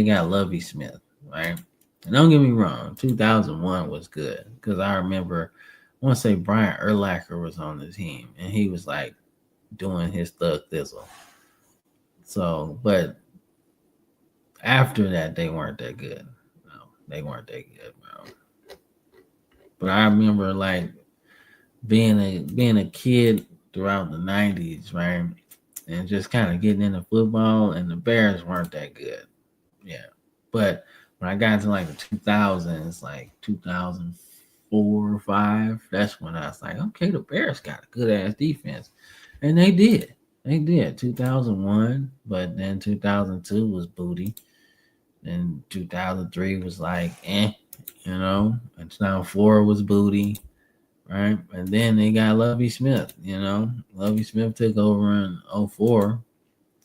got Lovey Smith, right? And don't get me wrong, 2001 was good because I remember, I want to say Brian Urlacher was on the team and he was like doing his thug thizzle. So, but after that, they weren't that good. No, they weren't that good, bro. But I remember like being a kid throughout the 90s, right? And just kind of getting into football, and the Bears weren't that good. Yeah. But when I got into like the 2000s, like 2004 or 5, that's when I was like, okay, the Bears got a good ass defense. And they did. They did. 2001, but then 2002 was booty. Then 2003 was like, and 2004 was booty, right? And then they got Lovey Smith. Lovey Smith took over in '04.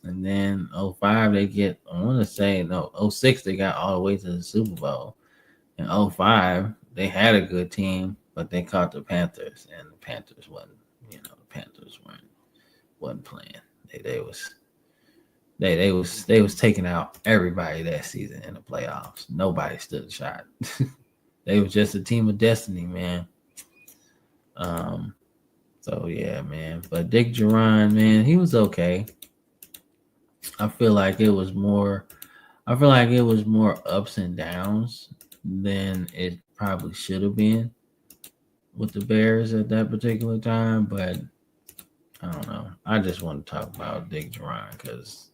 And then '05 they get, I want to say, no, '06 they got all the way to the Super Bowl. In '05 they had a good team, but they caught the Panthers, and the Panthers wasn't playing. They was taking out everybody that season in the playoffs. Nobody stood a shot. They was just a team of destiny, man. Um, so yeah, man. But Dick Duran, man, he was okay. I feel like it was more. I feel like it was more ups and downs than it probably should have been with the Bears at that particular time. But I don't know. I just want to talk about Dick Duran because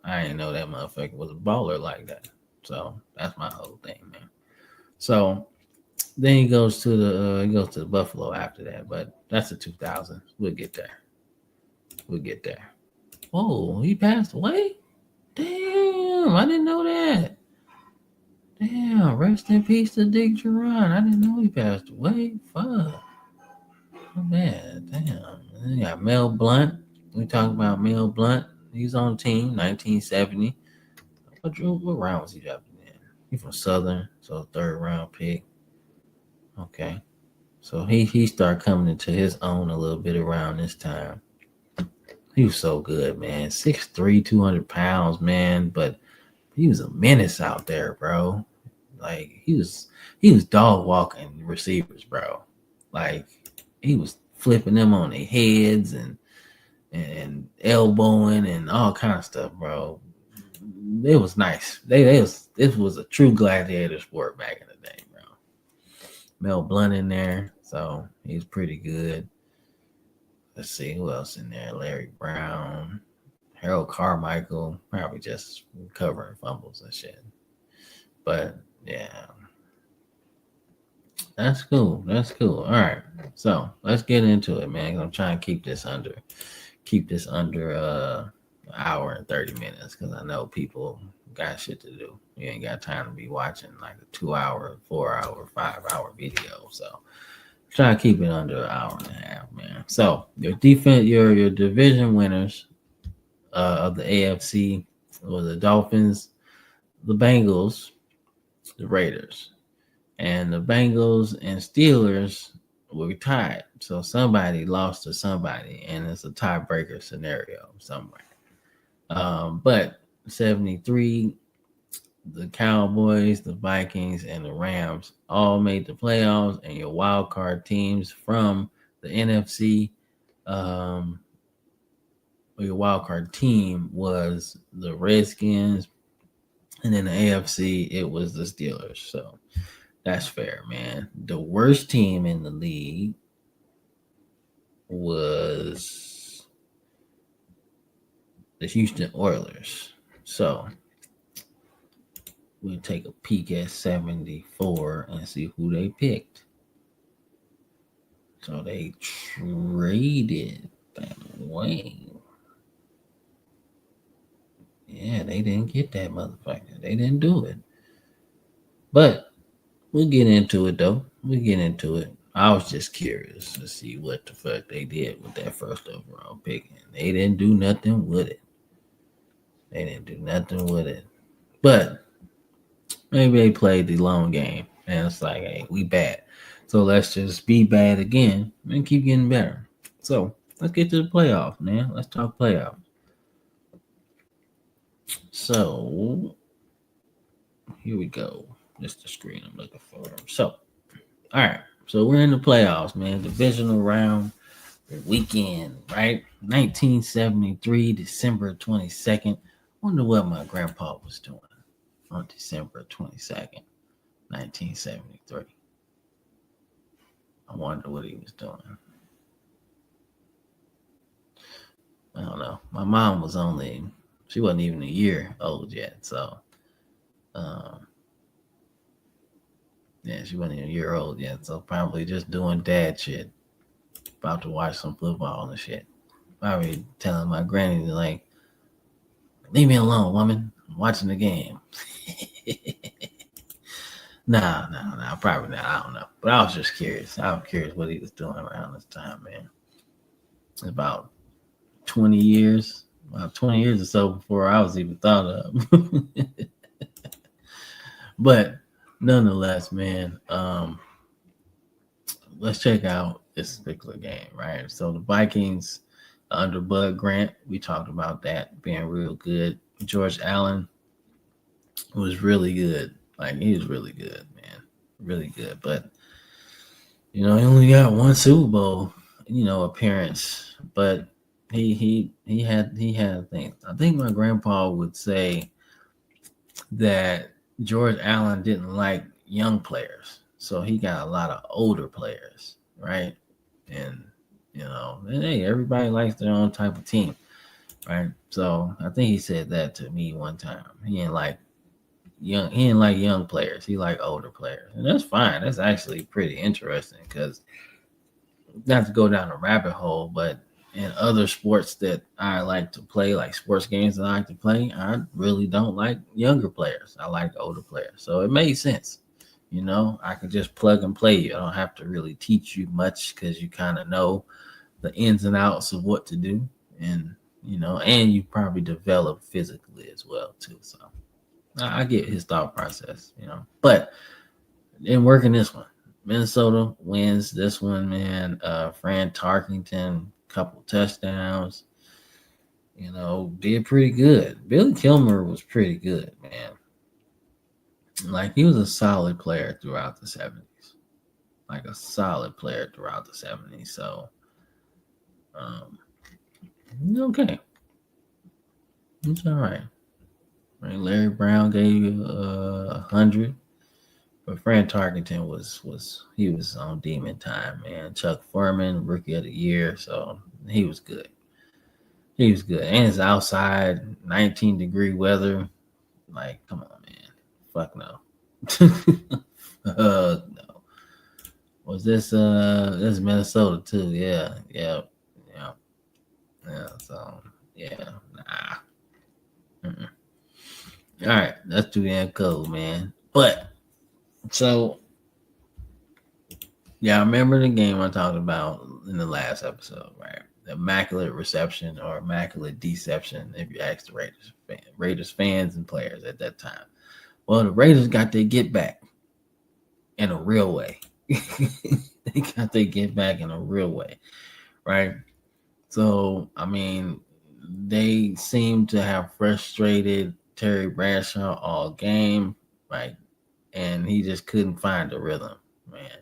I didn't know that motherfucker was a baller like that. So that's my whole thing, man. So then he goes to the Buffalo after that, but that's the 2000s. We'll get there. Whoa, he passed away? Damn, I didn't know that. Damn, rest in peace to Dick Duran. I didn't know he passed away. Fuck. Oh, man, damn. And then you got Mel Blunt. We talk about Mel Blunt. He's on the team, 1970. What round was he drafted in? He's from Southern, so third round pick. Okay. So he started coming into his own a little bit around this time. He was so good, man. 6'3", 200 pounds, man. But he was a menace out there, bro. Like he was dog walking receivers, bro. Like he was flipping them on their heads and elbowing and all kind of stuff, bro. It was nice. This was a true gladiator sport back in the day, bro. Mel Blunt in there, so he's pretty good. Let's see who else in there. Larry Brown, Harold Carmichael, probably just covering fumbles and shit. But yeah, that's cool. All right, so let's get into it, man. I'm trying to keep this under an hour and 30 minutes because I know people got shit to do. You ain't got time to be watching like a 2 hour, 4 hour, 5 hour video. So try to keep it under an hour and a half, man. So your defense, your division winners of the AFC were the Dolphins, the Bengals, the Raiders, and the Bengals and Steelers were tied. So somebody lost to somebody, and it's a tiebreaker scenario somewhere. But 73, the Cowboys, the Vikings, and the Rams all made the playoffs, and your wild card teams from the NFC, your wild card team was the Redskins, and in the AFC, it was the Steelers. So that's fair, man. The worst team in the league was the Houston Oilers. So we'll take a peek at 74 and see who they picked. So they traded that away. Yeah, they didn't get that motherfucker. They didn't do it. But we'll get into it though. We'll get into it. I was just curious to see what the fuck they did with that first overall pick. And they didn't do nothing with it. They didn't do nothing with it. But maybe they played the long game. And it's like, hey, we bad. So let's just be bad again and keep getting better. So let's get to the playoffs, man. Let's talk playoffs. So here we go. This is the screen I'm looking for. So, all right. So we're in the playoffs, man. Divisional round weekend, right? 1973, December 22nd. Wonder what my grandpa was doing on December 22nd, 1973. I wonder what he was doing. I don't know. My mom was she wasn't even a year old yet. So, yeah, she wasn't even a year old yet. So probably just doing dad shit. About to watch some football and shit. Probably telling my granny, like, leave me alone, woman. I'm watching the game. Nah, probably not. I don't know. But I was just curious. I was curious what he was doing around this time, man. About 20 years. About 20 years or so before I was even thought of. But nonetheless, man, let's check out this particular game, right? So the Vikings under Bud Grant, we talked about that being real good. George Allen was really good. Like, he was really good, man. Really good. But, he only got one Super Bowl, appearance. But he had things. I think my grandpa would say that George Allen didn't like young players. So he got a lot of older players, right? And, hey, everybody likes their own type of team, right? So I think he said that to me one time. He didn't like young players. He liked older players. And that's fine. That's actually pretty interesting because not to go down a rabbit hole, but in other sports that I like to play, like sports games that I like to play, I really don't like younger players. I like older players. So it made sense. I could just plug and play you. I don't have to really teach you much because you kind of know the ins and outs of what to do. And, and you probably develop physically as well, too. So I get his thought process, But in working this one, Minnesota wins this one, man. Fran Tarkenton, couple touchdowns, did pretty good. Billy Kilmer was pretty good, man. Like, he was a solid player throughout the 70s. Like, a solid player throughout the 70s. So, okay. It's all right. Larry Brown gave you 100. But Fran Tarkenton was on demon time, man. Chuck Furman, rookie of the year, so he was good. He was good. And it's outside, 19-degree weather. Like, come on, man. Fuck no. No. Was this Minnesota too? Yeah. So yeah, nah. All right, that's too damn cold, man. But so yeah, I remember the game I talked about in the last episode, right? Immaculate reception or immaculate deception, if you ask the Raiders fans and players at that time. Well, the Raiders got their get back in a real way. They got their get back in a real way, right? So, I mean, they seem to have frustrated Terry Bradshaw all game, right? And he just couldn't find the rhythm, man.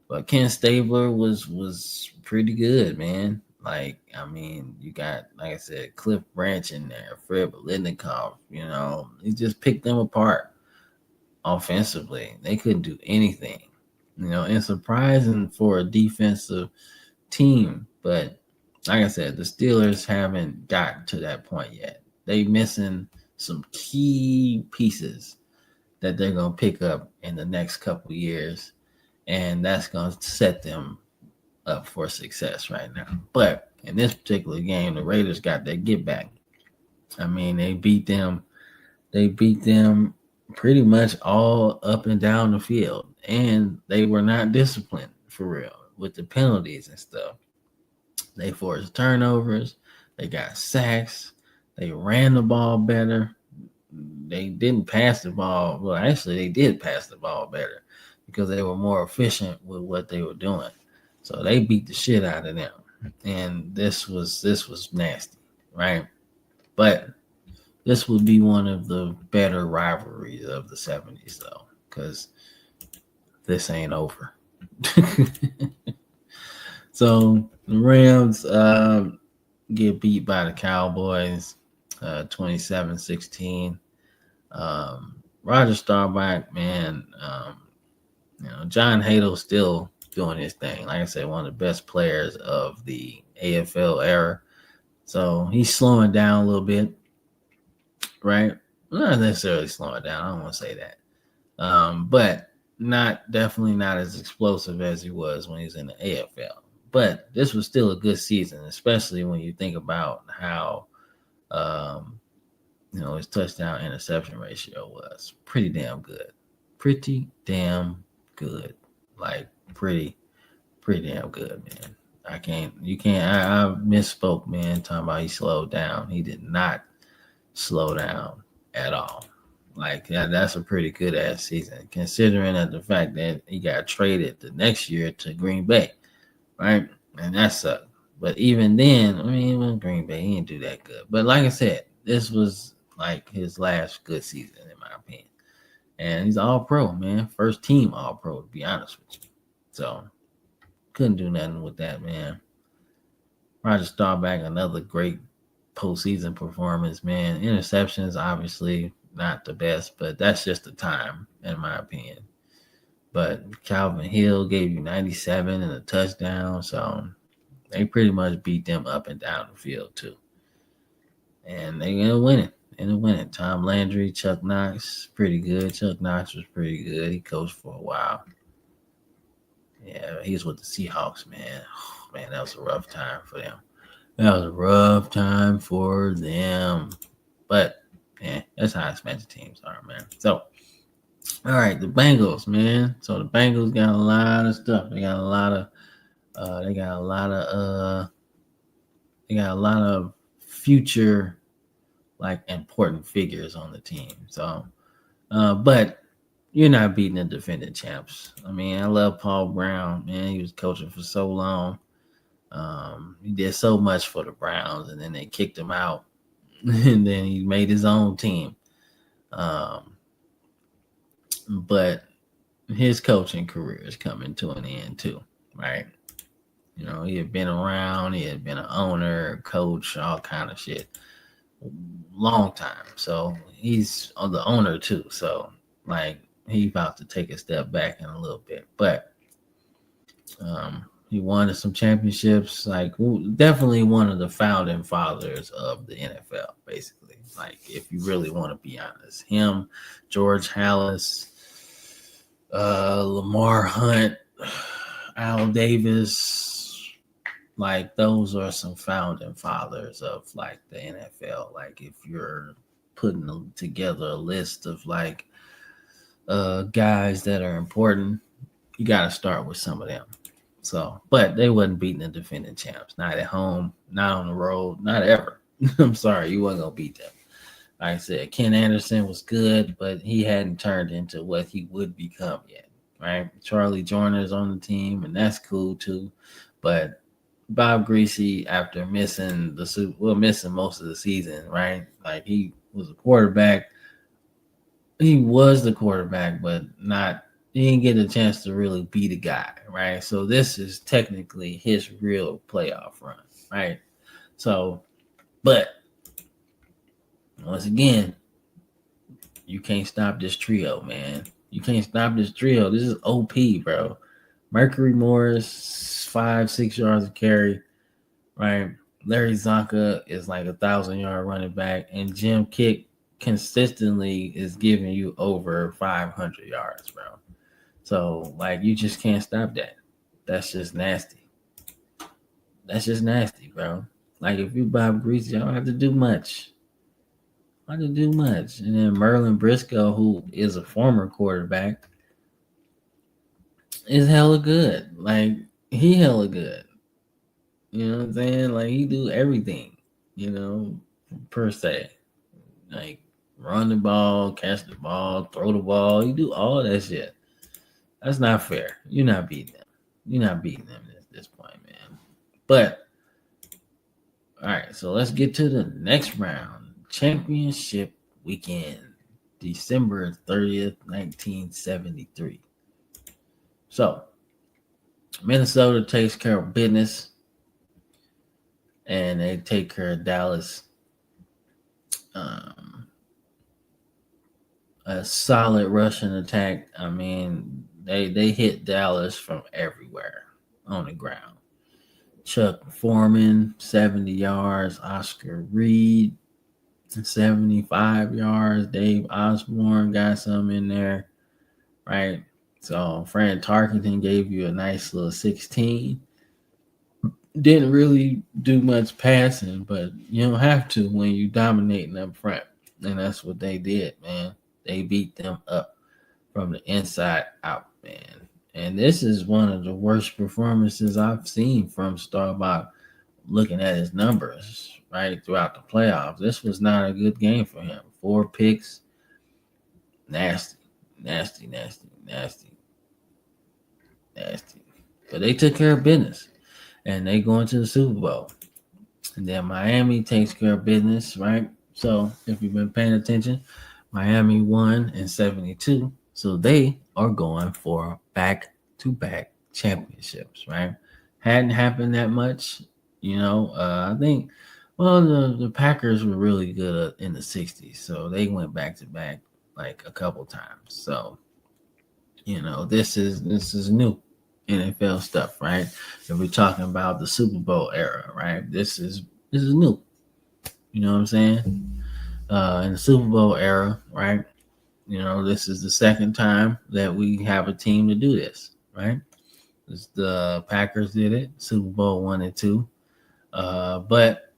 But Ken Stabler was pretty good, man. Like, I mean, you got, like I said, Cliff Branch in there, Fred Belitnikov, he just picked them apart offensively. They couldn't do anything, and surprising for a defensive team. But like I said, the Steelers haven't gotten to that point yet. They missing some key pieces that they're gonna pick up in the next couple years, and that's gonna set them up for success right now. But in this particular game, the Raiders got their get back. I mean, they beat them. They beat them pretty much all up and down the field, and they were not disciplined for real with the penalties and stuff. They forced turnovers. They got sacks. They ran the ball better. They didn't pass the ball. Well, actually, they did pass the ball better because they were more efficient with what they were doing. So they beat the shit out of them, and this was nasty, right? But this would be one of the better rivalries of the '70s, though, because this ain't over. So the Rams get beat by the Cowboys 27-16. Roger Staubach, man, John Hadel's still doing his thing. Like I said, one of the best players of the AFL era. So he's slowing down a little bit, right? Not necessarily slowing down. I don't want to say that. But definitely not as explosive as he was when he was in the AFL. But this was still a good season, especially when you think about how his touchdown interception ratio was pretty damn good. Pretty damn good. Like pretty damn good, man. I misspoke, man, talking about he slowed down. He did not slow down at all. Like that's a pretty good ass season, considering that the fact that he got traded the next year to Green Bay, right? And that sucked. But even then, I mean, when Green Bay, he didn't do that good. But like I said, this was like his last good season, in my opinion. And he's all pro, man. First team all pro, to be honest with you. So couldn't do nothing with that, man. Roger Staubach, another great postseason performance, man. Interceptions, obviously not the best, but that's just the time, in my opinion. But Calvin Hill gave you 97 and a touchdown, so they pretty much beat them up and down the field too. And they ended up winning. Tom Landry, Chuck Knox, pretty good. Chuck Knox was pretty good. He coached for a while. Yeah, he was with the Seahawks, man. Oh, man, that was a rough time for them. That was a rough time for them. But yeah, that's how expensive teams are, man. So, all right, the Bengals, man. So the Bengals got a lot of stuff. They got a lot of future like important figures on the team. So, but you're not beating the defending champs. I mean, I love Paul Brown, man. He was coaching for so long. He did so much for the Browns, and then they kicked him out, and then he made his own team. But his coaching career is coming to an end too, right? He had been around, he had been an owner, coach, all kind of shit, long time. So he's the owner too. So like he about to take a step back in a little bit, but he won some championships. Like definitely one of the founding fathers of the NFL, basically. Like if you really want to be honest, him, George Halas, Lamar Hunt, Al Davis. Like those are some founding fathers of like the NFL. Like if you're putting together a list of like guys that are important, you got to start with some of them. So, but they wasn't beating the defending champs, not at home, not on the road, not ever. I'm sorry, you wasn't gonna beat them. Like I said, Ken Anderson was good, but he hadn't turned into what he would become yet. Right? Charlie Joyner's on the team, and that's cool too. But Bob Greasy, after missing most of the season, right? Like he was a quarterback. He was the quarterback, but not. He didn't get a chance to really be the guy, right? So this is technically his real playoff run, right? So, but once again, you can't stop this trio, man. You can't stop this trio. This is OP, bro. Mercury Morris, 5-6 yards of carry, right? Larry Zonka is like 1,000-yard running back, and Jim Kick consistently is giving you over 500 yards, bro. So like you just can't stop that. That's just nasty. That's just nasty, bro. Like if you Bob Greasy, you don't have to do much. I didn't do much. And then Merlin Briscoe, who is a former quarterback, is hella good. Like he hella good. You know what I'm saying? Like he do everything, you know, per se. Like run the ball, catch the ball, throw the ball. You do all that shit. That's not fair. You're not beating them. You're not beating them at this point, man. But all right, so let's get to the next round. Championship weekend, December 30th, 1973. So, Minnesota takes care of business, and they take care of Dallas. A solid Russian attack. I mean, they hit Dallas from everywhere on the ground. Chuck Foreman, 70 yards. Oscar Reed, 75 yards. Dave Osborne got some in there, right? So Fran Tarkenton gave you a nice little 16. Didn't really do much passing, but you don't have to when you dominating up front. And that's what they did, man. They beat them up from the inside out, man. And this is one of the worst performances I've seen from Starbuck looking at his numbers, right, throughout the playoffs. This was not a good game for him. 4 picks. Nasty. But they took care of business. And they go into the Super Bowl. And then Miami takes care of business, right? So if you've been paying attention, Miami won in 72. So they are going for back-to-back championships, right? Hadn't happened that much, you know. I think, well, the Packers were really good in the 60s. So they went back-to-back like a couple times. So, you know, this is new NFL stuff, right? If we're talking about the Super Bowl era, right? This is new. You know what I'm saying? In the Super Bowl era, right? You know, this is the second time that we have a team to do this, right? The Packers did it, Super Bowl 1 and 2. But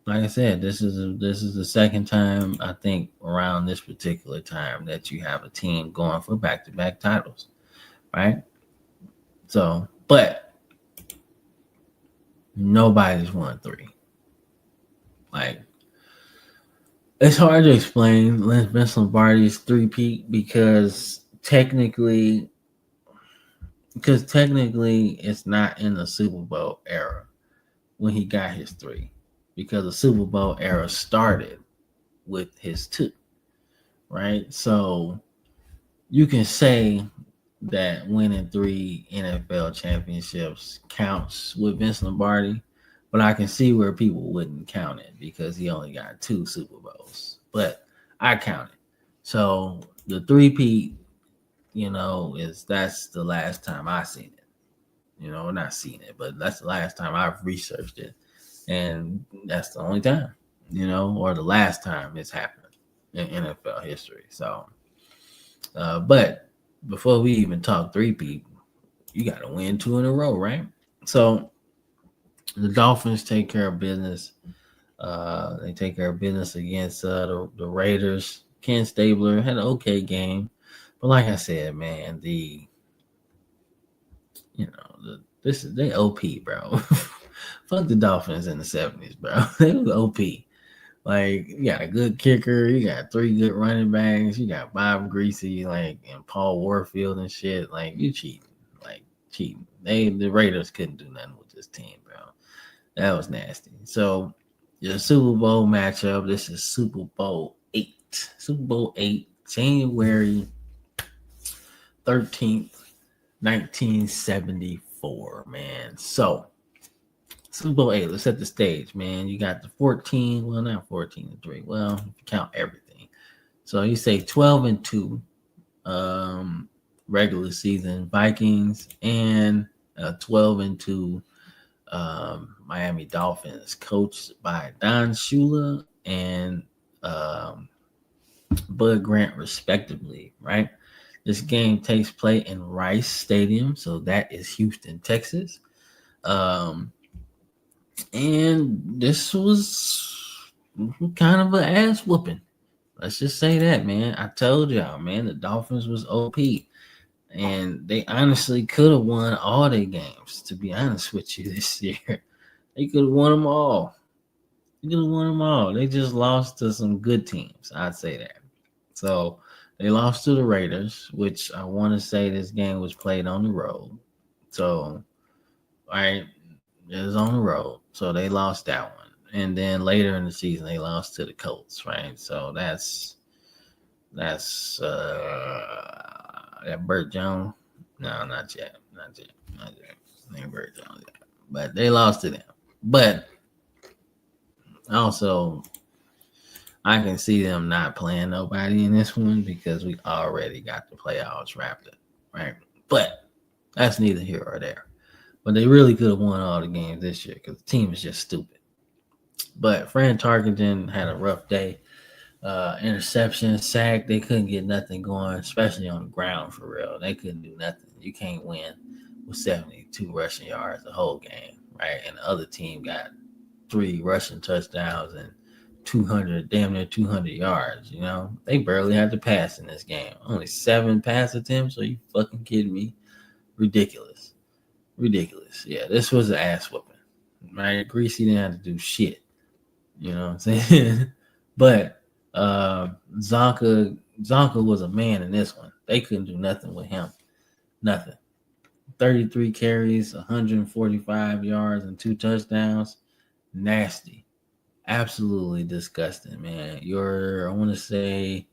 like I said, this is the second time I think around this particular time that you have a team going for back-to-back titles, right? So, but nobody's won 3. Like, it's hard to explain Vince Lombardi's 3-peat because technically it's not in the Super Bowl era when he got his 3, because the Super Bowl era started with his 2, right? So you can say that winning 3 NFL championships counts with Vince Lombardi, but I can see where people wouldn't count it because he only got 2 Super Bowls. But I count it. So the 3-peat, you know, that's the last time I seen it. You know, not seen it, but that's the last time I've researched it. And that's the only time, you know, or the last time it's happened in NFL history. So, but before we even talk 3-peat, you got to win 2 in a row, right? So the Dolphins take care of business. They take care of business against the Raiders. Ken Stabler had an okay game, but like I said, man, they OP, bro. Fuck the Dolphins in the 70s, bro. They was OP. Like, you got a good kicker, you got three good running backs, you got Bob Greasy, like, and Paul Warfield and shit. Like, you cheating. Like, cheating. The Raiders couldn't do nothing with this team, bro. That was nasty. So, your Super Bowl matchup, this is Super Bowl 8. Super Bowl 8, January 13th, 1974, man. So, Super Bowl 8, let's set the stage, man. You got the 14, well, not 14-3. Well, if you count everything. So you say 12-2 regular season Vikings and 12-2 Miami Dolphins, coached by Don Shula and Bud Grant, respectively, right? This game takes place in Rice Stadium, so that is Houston, Texas. And this was kind of an ass whooping. Let's just say that, man. I told y'all, man, the Dolphins was OP. And they honestly could have won all their games, to be honest with you, this year. They could have won them all. They could have won them all. They just lost to some good teams. I'd say that. So they lost to the Raiders, which I want to say this game was played on the road. So, all right, it was on the road. So they lost that one. And then later in the season, they lost to the Colts, right? So that's that Burt Jones. No, not yet. Not yet. Not yet. Ain't Burt Jones yet. But they lost to them. But also, I can see them not playing nobody in this one because we already got the playoffs wrapped up, right? But that's neither here or there. But they really could have won all the games this year because the team is just stupid. But Fran Tarkenton had a rough day. Interception, sack, they couldn't get nothing going, especially on the ground for real. They couldn't do nothing. You can't win with 72 rushing yards the whole game, right? And the other team got 3 rushing touchdowns and 200, damn near 200 yards. You know, they barely had to pass in this game. Only 7 pass attempts. Are you fucking kidding me? Ridiculous. Yeah, this was an ass whooping. Right? Greasy didn't have to do shit. You know what I'm saying? But Zonka was a man in this one. They couldn't do nothing with him. Nothing. 33 carries, 145 yards, and 2 touchdowns. Nasty. Absolutely disgusting, man. I want to say,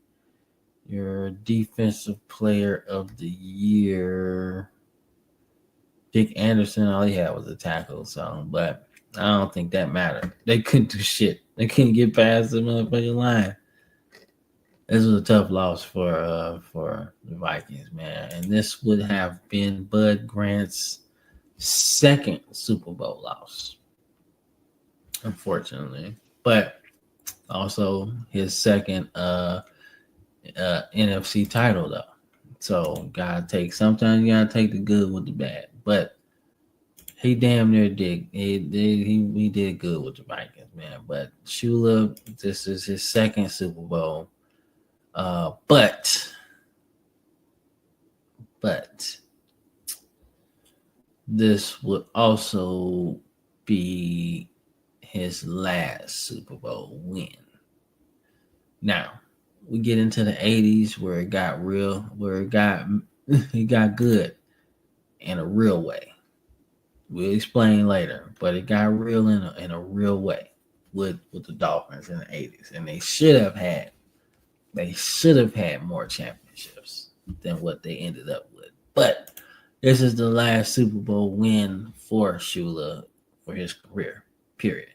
your defensive player of the year, Dick Anderson, all he had was a tackle, but I don't think that mattered. They couldn't do shit. They couldn't get past the motherfucking line. This was a tough loss for the Vikings, man. And this would have been Bud Grant's second Super Bowl loss, unfortunately. But also his second NFC title, though. So sometimes you gotta take the good with the bad. But he damn near did. He did good with the Vikings, man. But Shula, this is his second Super Bowl. But this would also be his last Super Bowl win. Now we get into the 80s where it got real, it got good in a real way. We'll explain later, but it got real in a real way with the Dolphins in the 80s, and they should have had more championships than what they ended up with. But this is the last Super Bowl win for Shula for his career, period.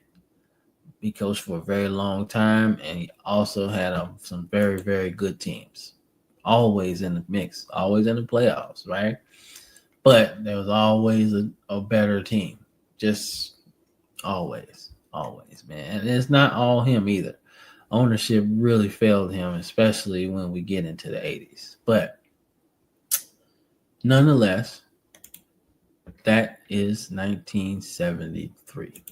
He coached for a very long time, and he also had some very, very good teams. Always in the mix, always in the playoffs, right? But there was always a better team. Just always, man. And it's not all him either. Ownership really failed him, especially when we get into the 80s. But nonetheless, that is 1973.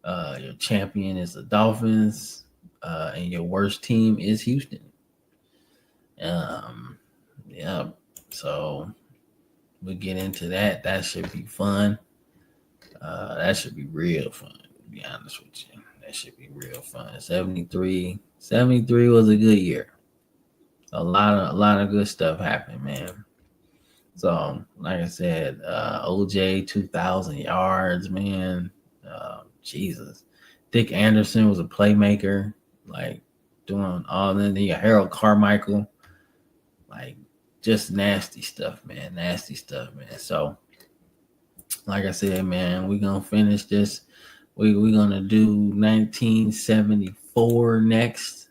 Your champion is the Dolphins, and your worst team is Houston. Um, yeah. So we'll get into that. That should be fun. That should be real fun, to be honest with you. That should be real fun. 73 was a good year. A lot of good stuff happened, man. So, like I said, OJ 2,000 yards, man. Jesus, Dick Anderson was a playmaker, like doing all that. Then you got Harold Carmichael, like just nasty stuff, man. Nasty stuff, man. So, like I said, man, we're gonna finish this. We're gonna do 1974 next.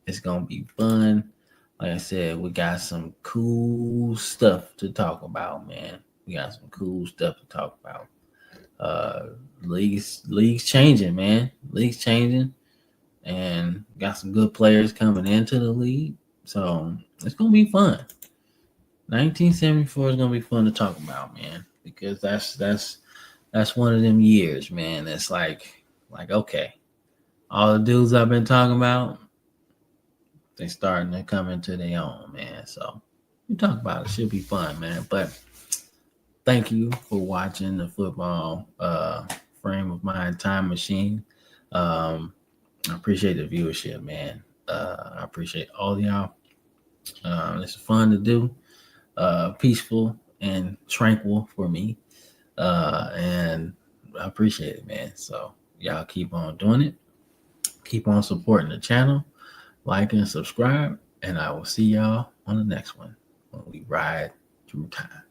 It's gonna be fun. Like I said, we got some cool stuff to talk about, man. We got some cool stuff to talk about. Uh, leagues changing, man. Leagues changing, and got some good players coming into the league. So it's gonna be fun. 1974 is gonna be fun to talk about, man, because that's one of them years, man. That's like okay, all the dudes I've been talking about, they starting to come into their own, man. So we talk about it. Should be fun, man. But thank you for watching the football frame of mind time machine. Um, I appreciate the viewership, man. I appreciate all y'all. It's fun to do, peaceful and tranquil for me, and I appreciate it, man. So y'all keep on doing it. Keep on supporting the channel, like and subscribe, and I will see y'all on the next one when we ride through time.